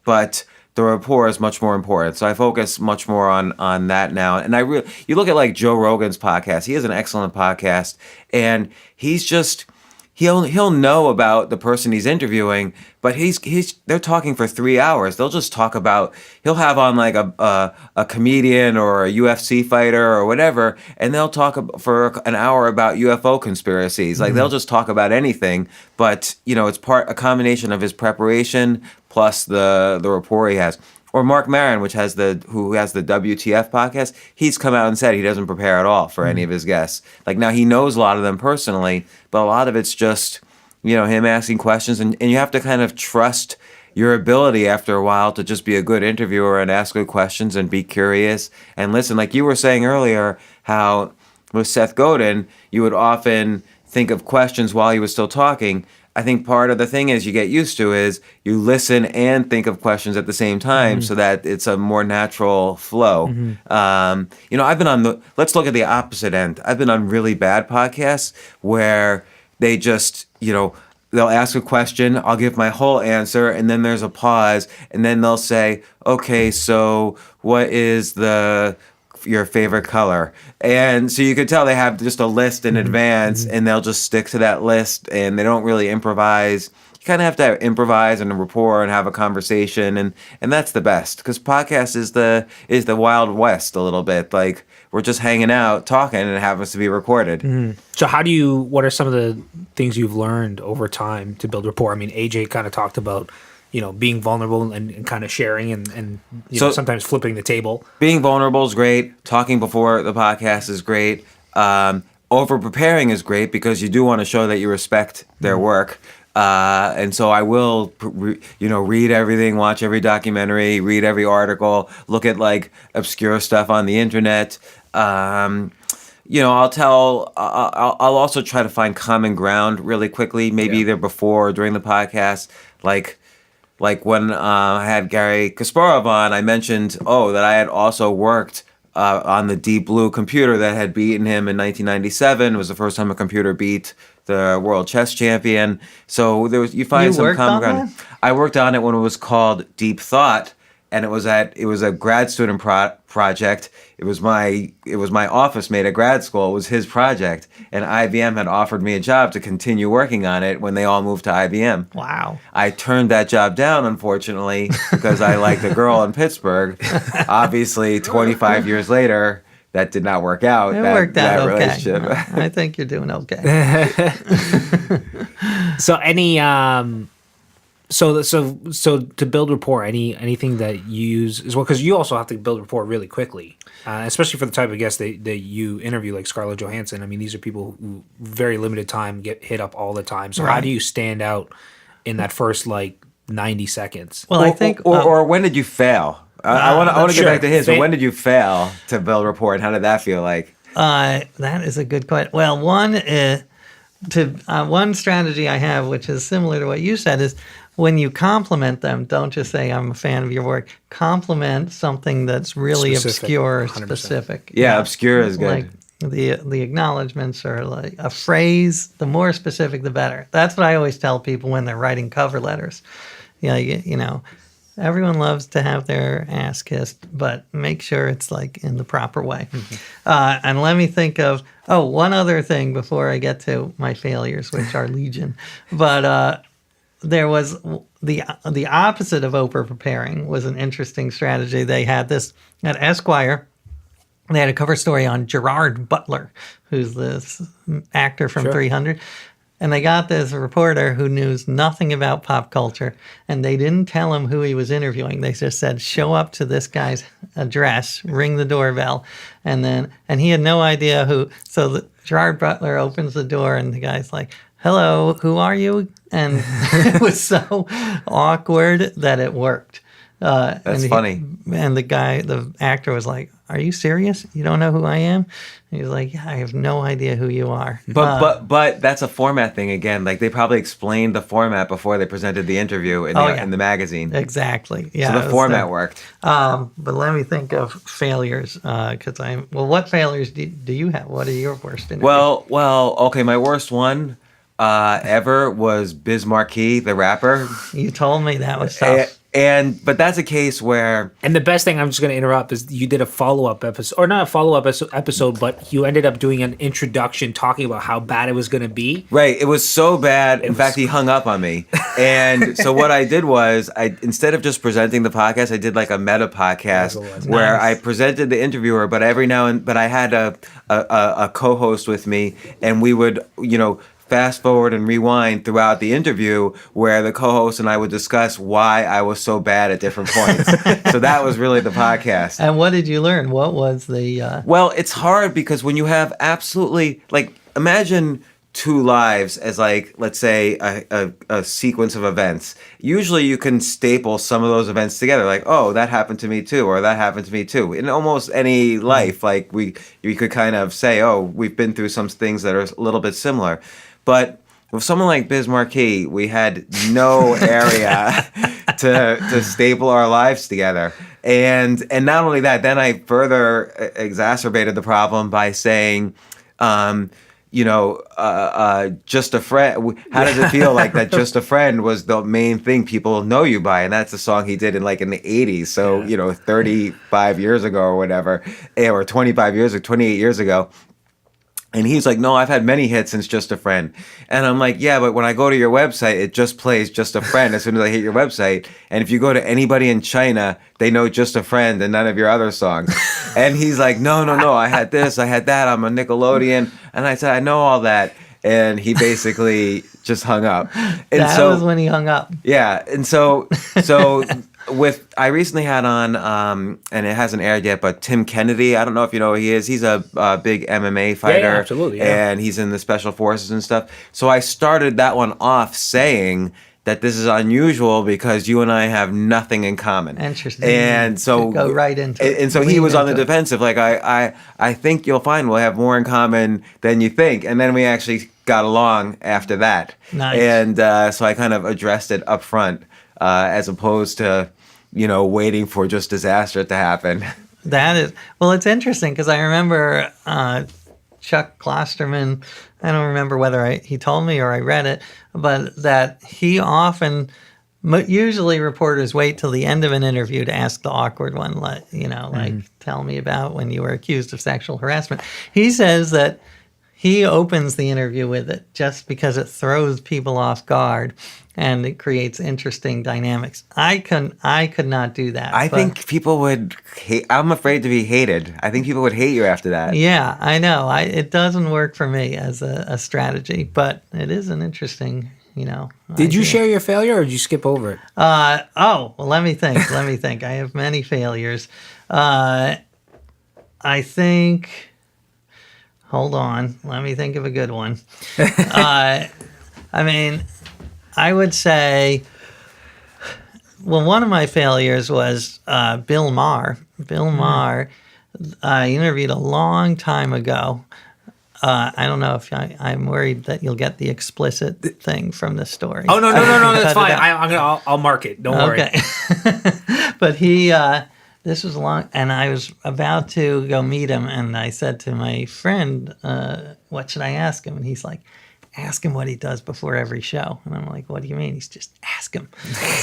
But the rapport is much more important. So I focus much more on that now. And you look at like Joe Rogan's podcast. He has an excellent podcast, and he's just he'll know about the person he's interviewing, but they're talking for 3 hours. They'll just talk about, he'll have on like a comedian or a UFC fighter or whatever, and they'll talk for an hour about UFO conspiracies. Like they'll just talk about anything, but it's a combination of his preparation plus the rapport he has. Or Mark Maron, who has the WTF podcast, he's come out and said he doesn't prepare at all for any of his guests. Like now he knows a lot of them personally, but a lot of it's just, him asking questions, and you have to kind of trust your ability after a while to just be a good interviewer and ask good questions and be curious and listen. Like you were saying earlier, how with Seth Godin, you would often think of questions while he was still talking. I think part of the thing is you get used to is you listen and think of questions at the same time so that it's a more natural flow. I've been let's look at the opposite end. I've been on really bad podcasts where they just, they'll ask a question, I'll give my whole answer, and then there's a pause, and then they'll say, okay, so what is your favorite color? And so you could tell they have just a list in advance, and they'll just stick to that list, and they don't really improvise. You kind of have to improvise and rapport and have a conversation, and that's the best, because podcast is the Wild West a little bit. Like we're just hanging out talking, and it happens to be recorded. So what are some of the things you've learned over time to build rapport? I mean, AJ kind of talked about being vulnerable and kind of sharing and sometimes flipping the table. Being vulnerable is great. Talking before the podcast is great. Over preparing is great because you do want to show that you respect their work. And so I will, read everything, watch every documentary, read every article, look at like obscure stuff on the internet. I'll also try to find common ground really quickly, maybe either before or during the podcast. Like when I had Gary Kasparov on, I mentioned, that I had also worked on the Deep Blue computer that had beaten him in 1997. It was the first time a computer beat the world chess champion. So you find some common ground. I worked on it when it was called Deep Thought, and it was a grad student project. It was my office mate at grad school. It was his project, and IBM had offered me a job to continue working on it when they all moved to IBM. Wow! I turned that job down, unfortunately, because I liked a girl in Pittsburgh. Obviously, 25 years later, that did not work out. It worked out okay. Relationship. I think you're doing okay. So So to build rapport, anything that you use as well, because you also have to build rapport really quickly, especially for the type of guests that you interview, like Scarlett Johansson. I mean, these are people who very limited time get hit up all the time. So how do you stand out in that first 90 seconds? Well, I think, or when did you fail? I want to get back to his. When did you fail to build rapport, and how did that feel like? That is a good question. Well, one strategy I have, which is similar to what you said, is when you compliment them, don't just say, I'm a fan of your work. Compliment something that's really obscure, 100%. Specific. Yeah, obscure is good. Like the acknowledgments are like a phrase, the more specific, the better. That's what I always tell people when they're writing cover letters. Everyone loves to have their ass kissed, but make sure it's like in the proper way. And let me think of, one other thing before I get to my failures, which are legion. But there was the opposite of over preparing was an interesting strategy. They had this at Esquire. They had a cover story on Gerard Butler, who's this actor from 300. And they got this reporter who knew nothing about pop culture, and they didn't tell him who he was interviewing. They just said, show up to this guy's address, ring the doorbell, and he had no idea who. So Gerard Butler opens the door, and the guy's like, hello, who are you? And it was so awkward that it worked. That's funny. And the actor was like, are you serious? You don't know who I am? And he was like, yeah, I have no idea who you are. But that's a format thing again. Like they probably explained the format before they presented the interview in the magazine. Exactly. Yeah. So the format worked. But let me think of failures. What failures do you have? What are your worst interviews? Well, okay. My worst one ever was Biz Markie, the rapper. You told me that was tough. But that's a case where... And the best thing, I'm just going to interrupt, is you did a follow-up episode, or not a follow-up episode, but you ended up doing an introduction talking about how bad it was going to be. Right. It was so bad. In fact, he hung up on me. And so what I did was, instead of just presenting the podcast, I did like a meta podcast where I presented the interviewer, but I had a co-host with me, and we would, fast forward and rewind throughout the interview where the co-host and I would discuss why I was so bad at different points. So that was really the podcast. And what did you learn? What was the... Well, it's hard because when you have absolutely... imagine two lives as let's say a sequence of events. Usually you can staple some of those events together, like, oh, that happened to me too, or that happened to me too. In almost any life, you could kind of say, oh, we've been through some things that are a little bit similar. But with someone like Biz Markie, we had no area to staple our lives together. And not only that, then I further exacerbated the problem by saying, just a friend. How does it feel like that? Just a friend was the main thing people know you by, and that's a song he did in the 80s. So 35 years ago or whatever, or 25 years or 28 years ago. And he's like, no, I've had many hits since Just a Friend. And I'm like, yeah, but when I go to your website, it just plays Just a Friend as soon as I hit your website. And if you go to anybody in China, they know Just a Friend and none of your other songs. And he's like, no, I had this, I had that, I'm a Nickelodeon. And I said, I know all that. And he basically just hung up. And that was when he hung up. Yeah. And so I recently had on, and it hasn't aired yet, but Tim Kennedy. I don't know if you know who he is. He's a big MMA fighter. Yeah, absolutely. Yeah. And he's in the special forces and stuff. So I started that one off saying that this is unusual because you and I have nothing in common. Interesting. And so go right into it. And so he was on the defensive. Like, I think you'll find we'll have more in common than you think. And then we actually got along after that. Nice. And so I kind of addressed it up front as opposed to, waiting for just disaster to happen. That is, well, it's interesting because I remember Chuck Klosterman, I don't remember whether he told me or I read it, but that he often, usually reporters wait till the end of an interview to ask the awkward one, like, tell me about when you were accused of sexual harassment. He says that he opens the interview with it just because it throws people off guard and it creates interesting dynamics. I could not do that. I think people would hate. I'm afraid to be hated. I think people would hate you after that. Yeah, I know. It doesn't work for me as a strategy, but it is an interesting, Did you share your failure or did you skip over it? Well, let me think. I have many failures. I think... Hold on. Let me think of a good one. I would say, well, one of my failures was Bill Maher. Bill Maher, I interviewed a long time ago. I don't know if I'm worried that you'll get the explicit thing from this story. Oh, no, that's fine. I'll mark it. Don't worry. Okay. But this was long, and I was about to go meet him, and I said to my friend, what should I ask him? And he's like, ask him what he does before every show. And I'm like, what do you mean? He's just, ask him.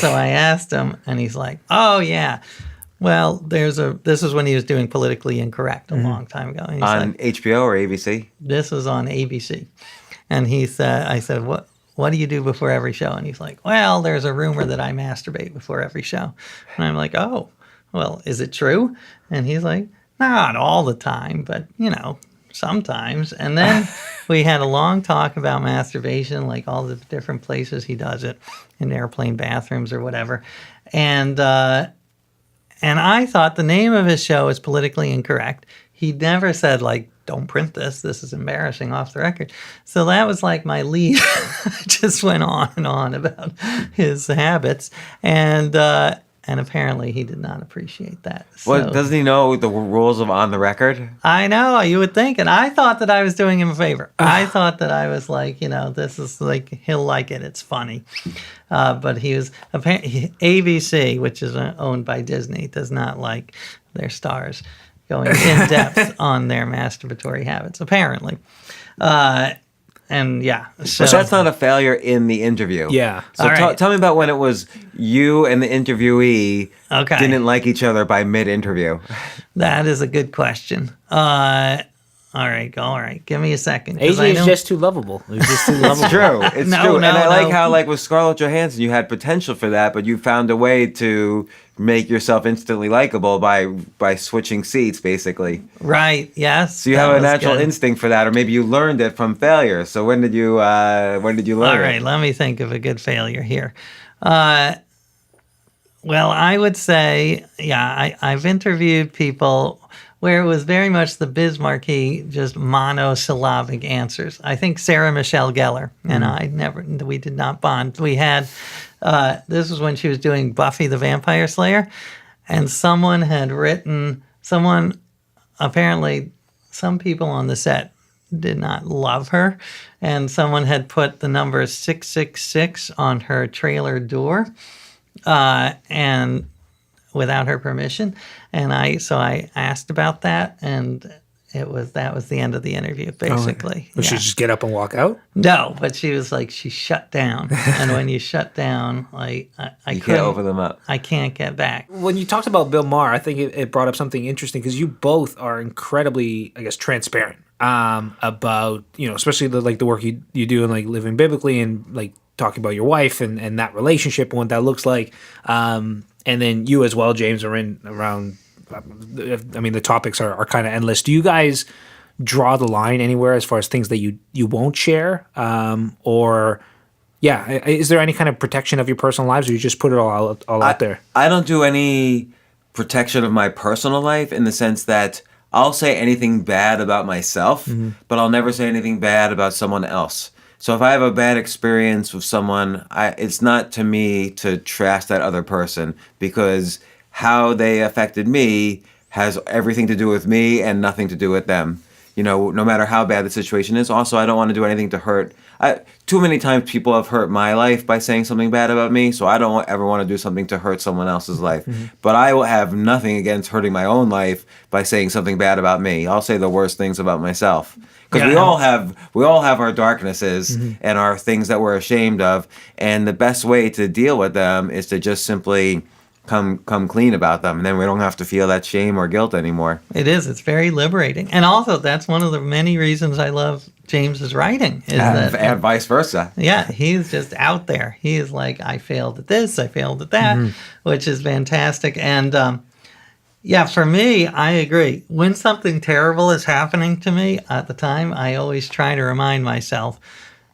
So I asked him, and he's like, oh, yeah. Well, this is when he was doing Politically Incorrect a long time ago. And on HBO or ABC? This was on ABC. And I said, what do you do before every show? And he's like, well, there's a rumor that I masturbate before every show. And I'm like, oh. Well, is it true? And he's like, not all the time, but, sometimes. And then we had a long talk about masturbation, like all the different places he does it, in airplane bathrooms or whatever. And I thought the name of his show is politically incorrect. He never said, like, don't print this. This is embarrassing off the record. So that was like my lead. I just went on and on about his habits. And apparently he did not appreciate that. So, Well, doesn't he know the rules of on the record? I know, you would think. And I thought that I was doing him a favor. I thought that I was like, this is like, he'll like it. It's funny. But he was, ABC, which is owned by Disney, does not like their stars going in depth on their masturbatory habits, apparently. And yeah. So that's not a failure in the interview. Yeah. So All right. tell me about when it was you and the interviewee didn't like each other by mid-interview. That is a good question. All right. Give me a second. 'cause AJ I is know- just too lovable. He's just too lovable. It's true. It's No, true. no, And I like no. how, like, with Scarlett Johansson, you had potential for that, but you found a way to make yourself instantly likable by switching seats, basically. Right. Yes. So you that have a was natural good. instinct for that, or maybe you learned it from failure. So when did you learn All right. it? Let me think of a good failure here. Well, I would say, I've interviewed people where it was very much the Bismarcky, just monosyllabic answers. I think Sarah Michelle Gellar and we did not bond. We had, this was when she was doing Buffy the Vampire Slayer, and apparently some people on the set did not love her, and someone had put the number 666 on her trailer door, and without her permission, and I asked about that, and that was the end of the interview, basically. Would she just get up and walk out? No, but she was like, she shut down, and when you shut down, like I You couldn't can't open them up. I can't get back. When you talked about Bill Maher, I think it brought up something interesting because you both are incredibly, I guess, transparent about, especially the work you do and like living biblically and like talking about your wife and that relationship and what that looks like. And then you as well, James, are in around, I mean, the topics are kind of endless. Do you guys draw the line anywhere as far as things that you won't share? Is there any kind of protection of your personal lives, or you just put it all out there? I don't do any protection of my personal life in the sense that I'll say anything bad about myself, but I'll never say anything bad about someone else. So if I have a bad experience with someone, it's not to me to trash that other person, because how they affected me has everything to do with me and nothing to do with them. No matter how bad the situation is. Also, I don't want to do anything to hurt. Too many times people have hurt my life by saying something bad about me, so I don't ever want to do something to hurt someone else's life. But I will have nothing against hurting my own life by saying something bad about me. I'll say the worst things about myself. Because we all have our darknesses and our things that we're ashamed of, and the best way to deal with them is to just simply come clean about them, and then we don't have to feel that shame or guilt anymore. It is. It's very liberating. And also, that's one of the many reasons I love James's writing. And vice versa. Yeah, he's just out there. He is like, I failed at this, I failed at that, which is fantastic. And for me, I agree. When something terrible is happening to me at the time, I always try to remind myself,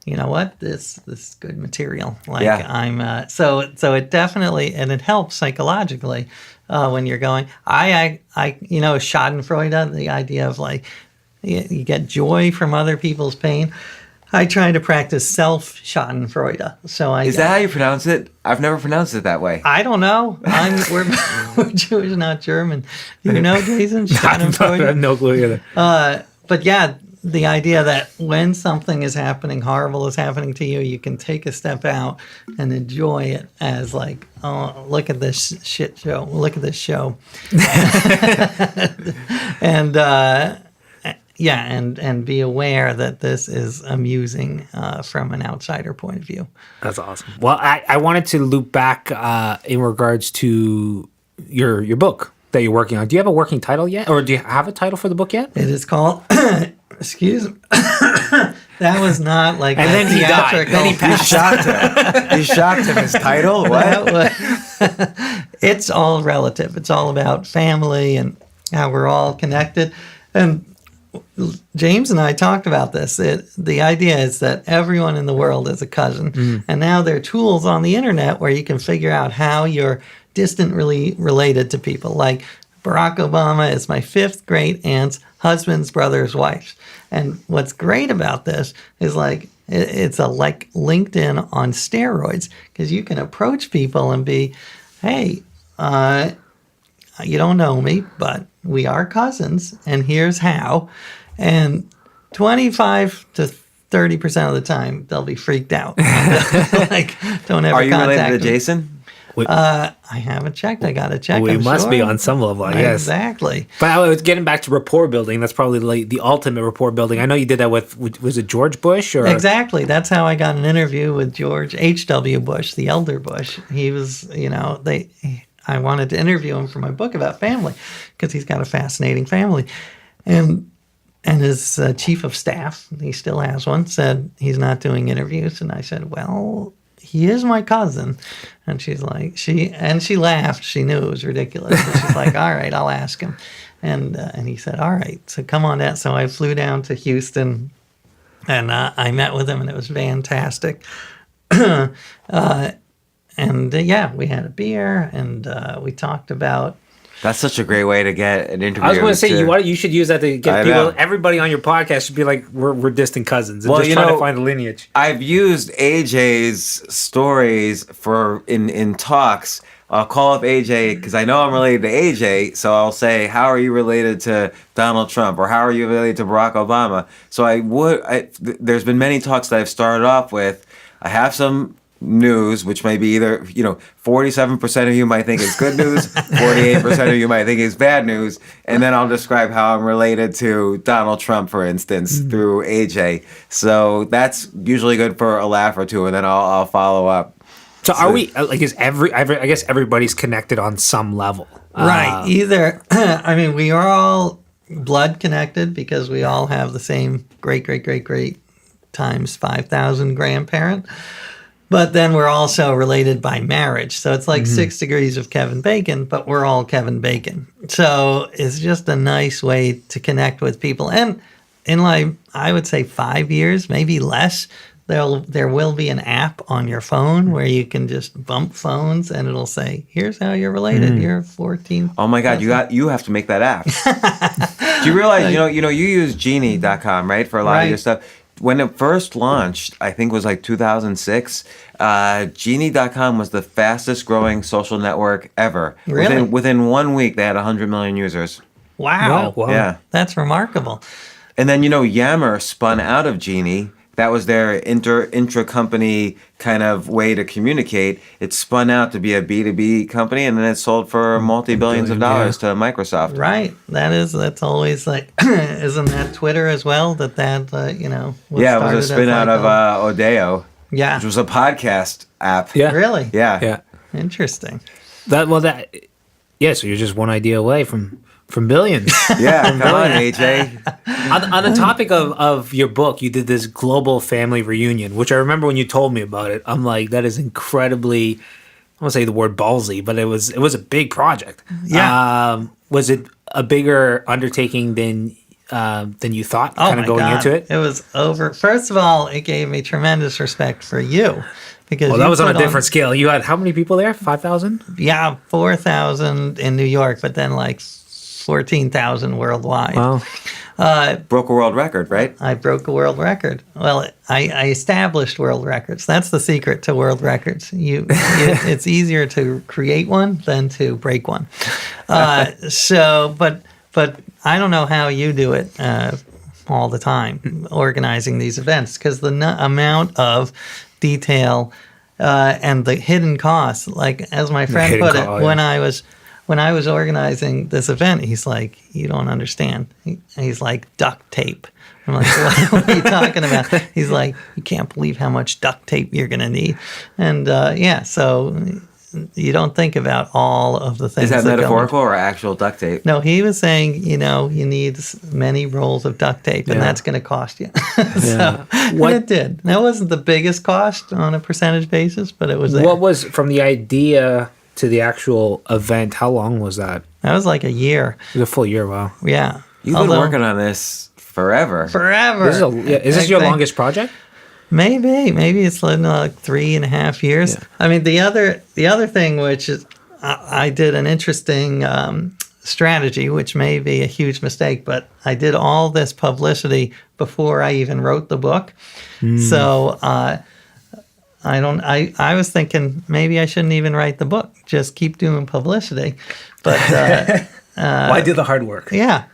you know what, this is good material. I'm so it definitely, and it helps psychologically when you're going. I Schadenfreude, the idea of like you get joy from other people's pain. I try to practice self-Schadenfreude. Is that how you pronounce it? I've never pronounced it that way. I don't know. We're Jewish, not German. You know, Jason? I have no clue either. But yeah, the idea that when something is happening, horrible is happening to you, you can take a step out and enjoy it as like, oh, look at this shit show. Look at this show. And be aware that this is amusing from an outsider point of view. That's awesome. Well, I wanted to loop back in regards to your book that you're working on. Do you have a working title yet? Or do you have a title for the book yet? It is called, excuse me, that was not like and then he died. Then he passed. You shocked him. His title? What? It's all relative. It's all about family and how we're all connected. And James and I talked about this. The idea is that everyone in the world is a cousin. And now there are tools on the internet where you can figure out how you're distantly related to people. Like Barack Obama is my 5th great aunt's husband's brother's wife. And what's great about this is like, it's like LinkedIn on steroids, because you can approach people and be, hey, you don't know me, but we are cousins, and here's how. And 25 to 30% of the time, they'll be freaked out. Like, don't ever Are you contact related to them. Jason? I haven't checked. I got to check. We I'm must sure. be on some level, I guess. Exactly. But I was getting back to rapport building. That's probably like the ultimate rapport building. I know you did that with was it George Bush or Exactly. That's how I got an interview with George H.W. Bush, the elder Bush. He was, I wanted to interview him for my book about family because he's got a fascinating family. And his chief of staff, he still has one, said he's not doing interviews. And I said, well, he is my cousin. And she's like, she laughed. She knew it was ridiculous. And she's like, all right, I'll ask him. And he said, all right, so come on down. So I flew down to Houston and I met with him, and it was fantastic. And we had a beer, and we talked about. That's such a great way to get an interview. I was going to say you should use that to get I people. know. Everybody on your podcast should be like we're distant cousins and Well, just try to find a lineage. I've used AJ's stories in talks. I'll call up AJ because I know I'm related to AJ, so I'll say, "How are you related to Donald Trump?" or "How are you related to Barack Obama?" So there's been many talks that I've started off with. I have some news, which may be either 47% of you might think it's good news, 48% of you might think it's bad news, and then I'll describe how I'm related to Donald Trump, for instance, through AJ. So that's usually good for a laugh or two, and then I'll follow up. So are we like I guess everybody's connected on some level. Right. Either, we are all blood connected because we all have the same great times 5,000 grandparent. But then we're also related by marriage. So it's like 6 degrees of Kevin Bacon, but we're all Kevin Bacon. So it's just a nice way to connect with people. And in I would say 5 years, maybe less, there will be an app on your phone where you can just bump phones and it'll say, here's how you're related. You're 14. Oh my God, you have to make that app. Do you realize, you use Genie.com, right, for a lot of your stuff? When it first launched, I think it was like 2006, Genie.com was the fastest growing social network ever. Really? Within 1 week, they had 100 million users. Wow. Yeah. That's remarkable. And then, Yammer spun out of Genie. That was their intra-company kind of way to communicate. It spun out to be a B2B company, and then it sold for multi-billions of dollars to Microsoft. Right. That's always like, isn't that Twitter as well? That was it was a spin out of Odeo, yeah, which was a podcast app. Yeah. Really? Yeah. Interesting. So you're just one idea away from billions. Yeah, come on, AJ. On the topic of your book, you did this global family reunion, which I remember when you told me about it. I'm like, that is incredibly, I won't say the word ballsy, but it was a big project. Yeah. Was it a bigger undertaking than you thought, kind of going into it? It was over. First of all, it gave me tremendous respect for you. Because that was on a different scale. You had how many people there? 5,000? Yeah, 4,000 in New York, but then like 14,000 worldwide. Wow. Broke a world record, right? I broke a world record. Well, I established world records. That's the secret to world records. It's easier to create one than to break one. But I don't know how you do it all the time, organizing these events, because the amount of detail and the hidden costs, like as my friend put it, when I was organizing this event, he's like, you don't understand. He's like, duct tape. I'm like, what are you talking about? He's like, you can't believe how much duct tape you're going to need. And so you don't think about all of the things. Is that metaphorical or actual duct tape? No, he was saying, you need many rolls of duct tape, and that's going to cost you. What it did. That wasn't the biggest cost on a percentage basis, but it was there. What was, from the idea to the actual event, how long was that? That was like a year. It was a full year, wow. Yeah. You've been working on this forever. Is this your longest project? Maybe it's like 3.5 years. Yeah. I mean, the other thing, which is I did an interesting strategy, which may be a huge mistake, but I did all this publicity before I even wrote the book. So I was thinking maybe I shouldn't even write the book, just keep doing publicity. But why do the hard work? Yeah.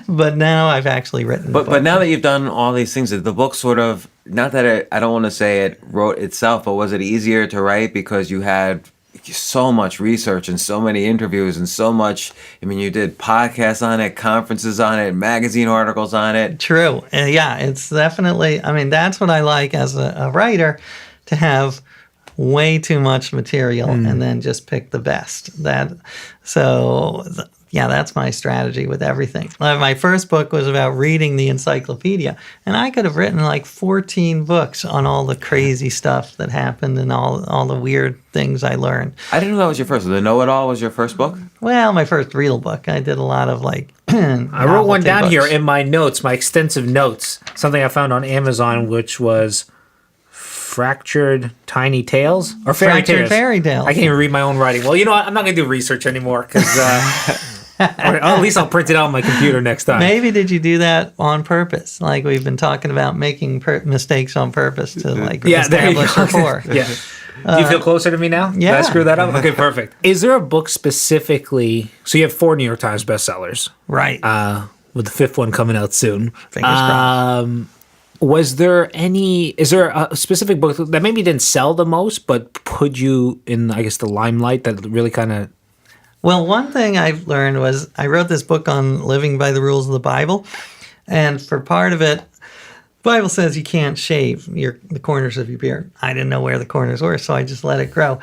But now I've actually written the book. But now that you've done all these things, the book sort of, not that I don't want to say it wrote itself, but was it easier to write because you had so much research and so many interviews and so much, I mean, you did podcasts on it, conferences on it, magazine articles on it. True. Yeah, it's definitely, I mean, that's what I like as a writer, to have way too much material and then just pick the best. Yeah, that's my strategy with everything. My first book was about reading the encyclopedia, and I could have written like 14 books on all the crazy stuff that happened and all the weird things I learned. I didn't know that was your first. The Know-It-All was your first book? Well, my first real book. I did a lot of like I wrote one down books. here in my notes, my extensive notes, something I found on Amazon, which was Fractured Tiny Tales or Fairy Fractured Tales. Fairy Tales. I can't even read my own writing. Well, you know what? I'm not going to do research anymore because or at least I'll print it out on my computer next time. Maybe did you do that on purpose? Like we've been talking about making mistakes on purpose to like establish rapport. Yeah. Do you feel closer to me now? Yeah. Did I screw that up? Okay, perfect. Is there a book specifically? So you have 4 New York Times bestsellers. Right. With the 5th one coming out soon. Fingers crossed. Is there a specific book that maybe didn't sell the most, but put you in, I guess, the limelight that really kind of... Well, one thing I've learned was I wrote this book on living by the rules of the Bible. And for part of it, the Bible says you can't shave the corners of your beard. I didn't know where the corners were, so I just let it grow.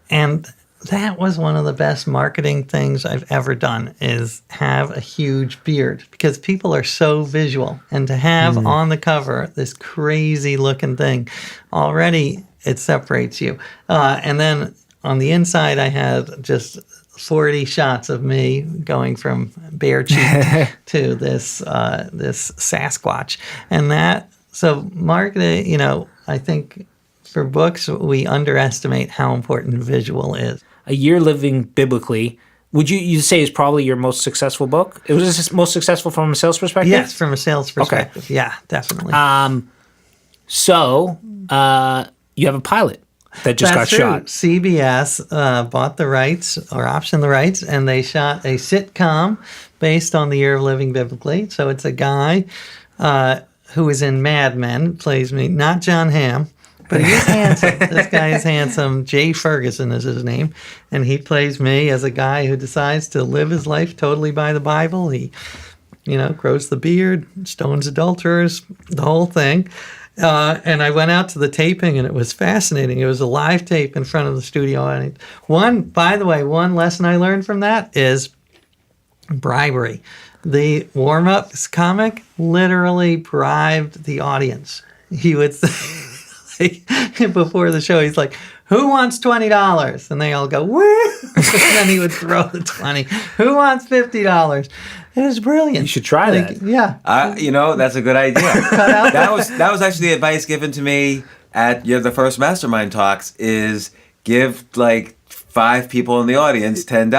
And that was one of the best marketing things I've ever done, is have a huge beard, because people are so visual. And to have on the cover this crazy looking thing, already it separates you. And then on the inside, I had just 40 shots of me going from bare cheek to this Sasquatch. And so marketing, I think for books, we underestimate how important visual is. A Year Living Biblically, would you say is probably your most successful book? It was most successful from a sales perspective? Yes, from a sales perspective. Okay. Yeah, definitely. So you have a pilot that just got shot. CBS bought the rights or optioned the rights, and they shot a sitcom based on the Year of Living Biblically. So it's a guy who is in Mad Men, plays me, not John Hamm, but he's handsome. This guy is handsome. Jay Ferguson is his name, and he plays me as a guy who decides to live his life totally by the Bible. He, grows the beard, stones adulterers, the whole thing. And I went out to the taping, and it was fascinating. It was a live tape in front of the studio. And one lesson I learned from that is bribery. The warm-up comic literally bribed the audience. He would say, before the show, he's like, "Who wants $20?" And they all go, "Woo!" And then he would throw the 20. "Who wants $50?" It was brilliant. You should try that. Yeah. That's a good idea. That was actually the advice given to me at the first mastermind talks, is give like 5 people in the audience $10,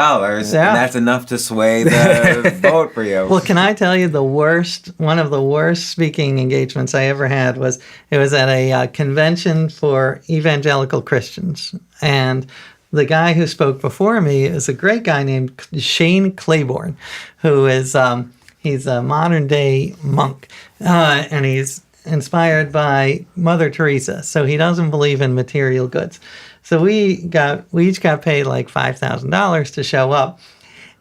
and that's enough to sway the vote for you. Well, can I tell you one of the worst speaking engagements I ever had was at a convention for evangelical Christians. And the guy who spoke before me is a great guy named Shane Claiborne, who is he's a modern day monk, and he's inspired by Mother Teresa. So he doesn't believe in material goods. So we each got paid like $5,000 to show up,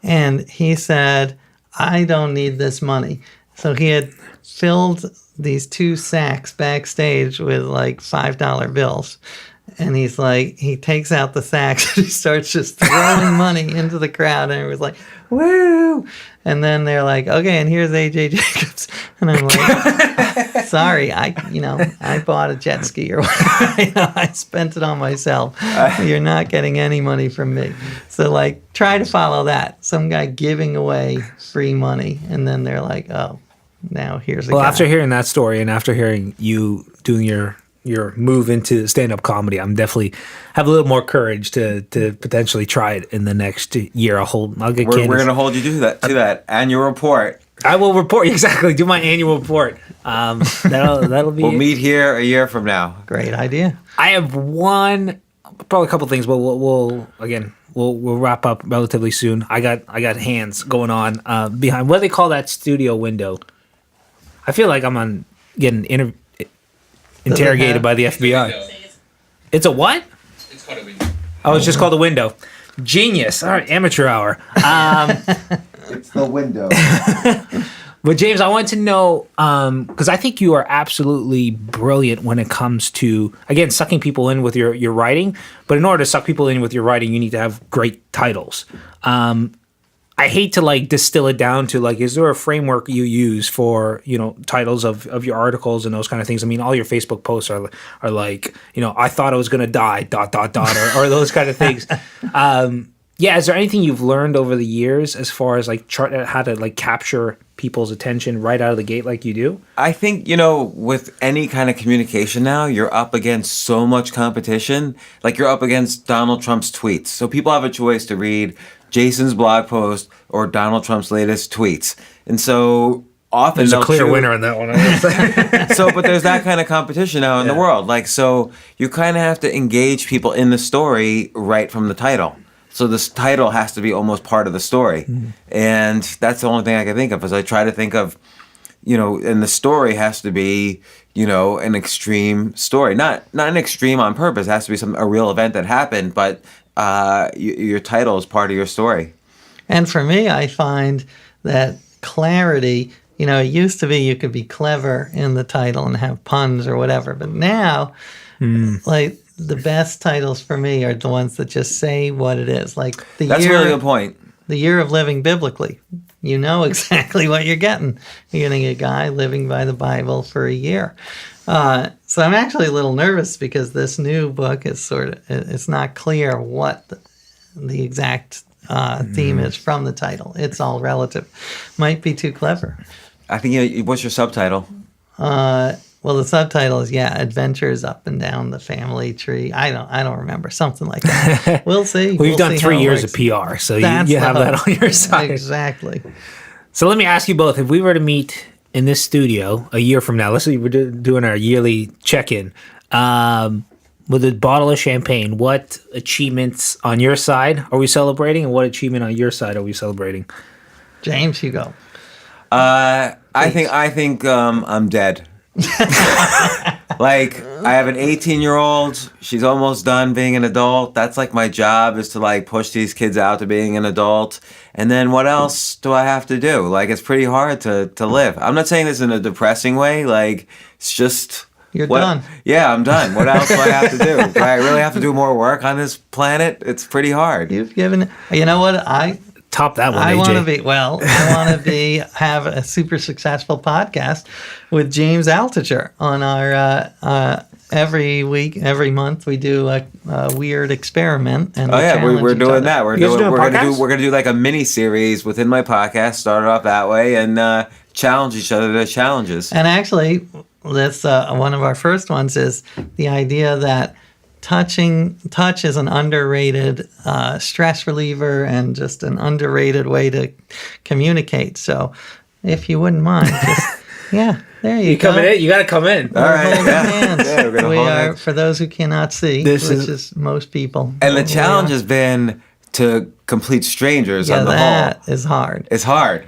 and he said, "I don't need this money." So he had filled these 2 sacks backstage with like $5 bills. And he's like, he takes out the sacks and he starts just throwing money into the crowd. And it was like, woo! And then they're like, okay, and here's A.J. Jacobs. And I'm like, sorry, I bought a jet ski or whatever. I spent it on myself. You're not getting any money from me. So like, try to follow that. Some guy giving away free money. And then they're like, oh, now here's a Well, guy. after hearing that story and after hearing you doing your move into stand-up comedy, I'm definitely have a little more courage to potentially try it in the next year. I'll get We're Candace. going to hold you to that annual report. I will report exactly. Do my annual report. That'll be. We'll meet here a year from now. Great idea. I have probably a couple things, but we'll wrap up relatively soon. I got hands going on behind. What do they call that studio window? I feel like I'm getting interrogated by the FBI. It's a what? It's called a window. Oh, it's just called a window. Genius. All right, amateur hour. It's the window. But James, I want to know, because I think you are absolutely brilliant when it comes to, again, sucking people in with your writing. But in order to suck people in with your writing, you need to have great titles. I hate to distill it down to is there a framework you use for titles of your articles and those kind of things? I mean, all your Facebook posts are like I thought I was gonna die ... or those kind of things. Yeah, is there anything you've learned over the years as far as how to capture people's attention right out of the gate like you do? I think, with any kind of communication now, you're up against so much competition. You're up against Donald Trump's tweets. So people have a choice to read Jason's blog post or Donald Trump's latest tweets. And so often there's a they'll clear choose- winner in that one. But there's that kind of competition now in the world. So you kind of have to engage people in the story right from the title. So this title has to be almost part of the story. And that's the only thing I can think of is I try to think of, and the story has to be, an extreme story. Not an extreme on purpose. It has to be a real event that happened, but your title is part of your story. And for me, I find that clarity, it used to be you could be clever in the title and have puns or whatever. But now, the best titles for me are the ones that just say what it is. That's a really good point. The Year of Living Biblically. You know exactly what you're getting. You're getting a guy living by the Bible for a year. So I'm actually a little nervous because this new book is it's not clear what the exact theme is from the title. It's all relative. Might be too clever. I think, what's your subtitle? Well, the subtitle is Adventures Up and Down the Family Tree. I don't remember, something like that. We'll see. Well, you've done see 3 how it years works. of PR, so you That's have the that hope. on your side. Exactly. So let me ask you both: if we were to meet in this studio a year from now, let's say we're doing our yearly check-in with a bottle of champagne, what achievements on your side are we celebrating, and what achievement on your side are we celebrating? James, you go. I think I'm dead. I have an 18-year-old. She's almost done being an adult. That's my job is to push these kids out to being an adult. And then what else do I have to do? It's pretty hard to live. I'm not saying this in a depressing way. It's just You're done. Yeah, I'm done. What else do I have to do? Do I really have to do more work on this planet? It's pretty hard. You've given. You know what? Top that one, I AJ. want to have a super successful podcast with James Altucher on our every week, every month we do a weird experiment. And we're doing that. We're podcast? gonna do a mini series within my podcast. Start it off that way and challenge each other to challenges. And actually, this one of our first ones is the idea that touch is an underrated stress reliever and just an underrated way to communicate. So if you wouldn't mind, there you go. Coming in? You got to come in. All right. Holding hands. Yeah, we're gonna we hold are, hands. for those who cannot see, This which is- is most people. And the we challenge are. has been to complete strangers on the that whole. is hard. It's hard.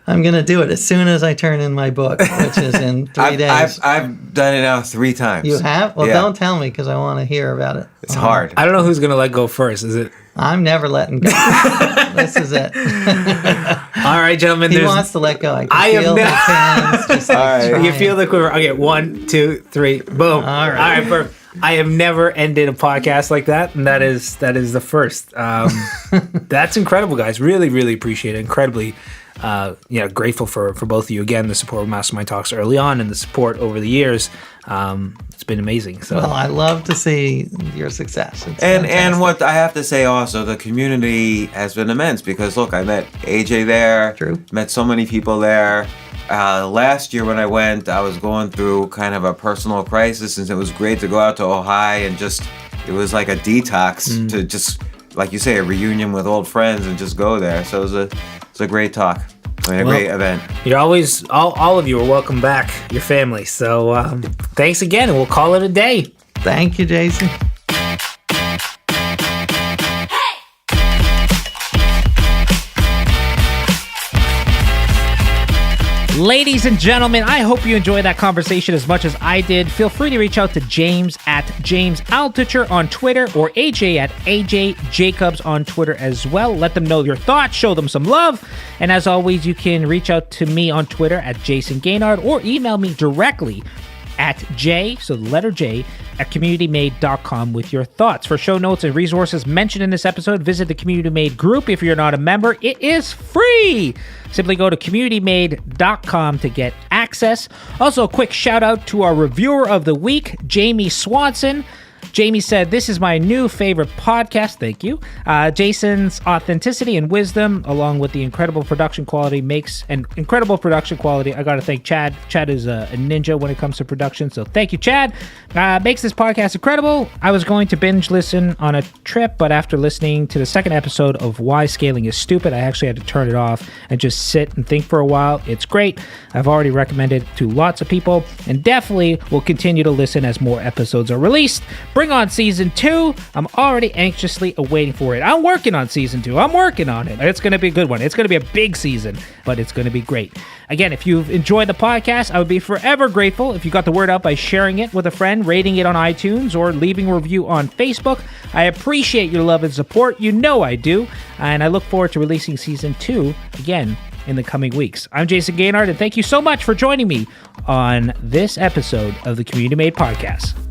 I'm going to do it as soon as I turn in my book, which is in 3 days. I've done it now 3 times. You have? Well, Yeah. don't tell me because I want to hear about it. It's hard. I don't know who's going to let go first. Is it? I'm never letting go. This is it. All right, gentlemen. He there's- wants to let go. I can I am feel his not- hands just All right. trying. You feel the quiver. Okay, 1, 2, 3, boom. All right. Perfect. I have never ended a podcast like that, and that is the first. That's incredible, guys. Really, really appreciate it. Incredibly, grateful for both of you. Again, the support of Mastermind Talks early on, and the support over the years. It's been amazing. So, Well, I love to see your success. It's And fantastic. what I have to say also, the community has been immense because look, I met AJ there. True. Met so many people there. last year when I went, I was going through kind of a personal crisis, and it was great to go out to Ojai and it was like a detox to just, like you say, a reunion with old friends and just go there. So it was a great talk. A great event. You're always, all of you are welcome back, your family. So thanks again, and we'll call it a day. Thank you, Jason. Ladies and gentlemen, I hope you enjoyed that conversation as much as I did. Feel free to reach out to James at James Altucher on Twitter, or AJ at AJ Jacobs on Twitter as well. Let them know your thoughts, show them some love. And as always, you can reach out to me on Twitter at Jason Gaynard, or email me directly at J, so the letter J, at communitymade.com with your thoughts. For show notes and resources mentioned in this episode, visit the Community Made group. If you're not a member, it is free. Simply go to communitymade.com to get access. Also, a quick shout out to our reviewer of the week, Jamie Swanson. Jamie said, "This is my new favorite podcast." Thank you. Jason's authenticity and wisdom, along with the incredible production quality, makes an incredible production quality. I got to thank Chad. Chad is a ninja when it comes to production, so thank you, Chad. Makes this podcast incredible. I was going to binge listen on a trip, but after listening to the second episode of Why Scaling is Stupid, I actually had to turn it off and just sit and think for a while. It's great. I've already recommended it to lots of people, and definitely will continue to listen as more episodes are released. Bring on season 2. I'm already anxiously awaiting for it. I'm working on season 2. I'm working on it. It's going to be a good one. It's going to be a big season, but it's going to be great. Again, if you've enjoyed the podcast, I would be forever grateful if you got the word out by sharing it with a friend, rating it on iTunes, or leaving a review on Facebook. I appreciate your love and support. You know I do. And I look forward to releasing season 2 again in the coming weeks. I'm Jason Gaynard, and thank you so much for joining me on this episode of the Community Made Podcast.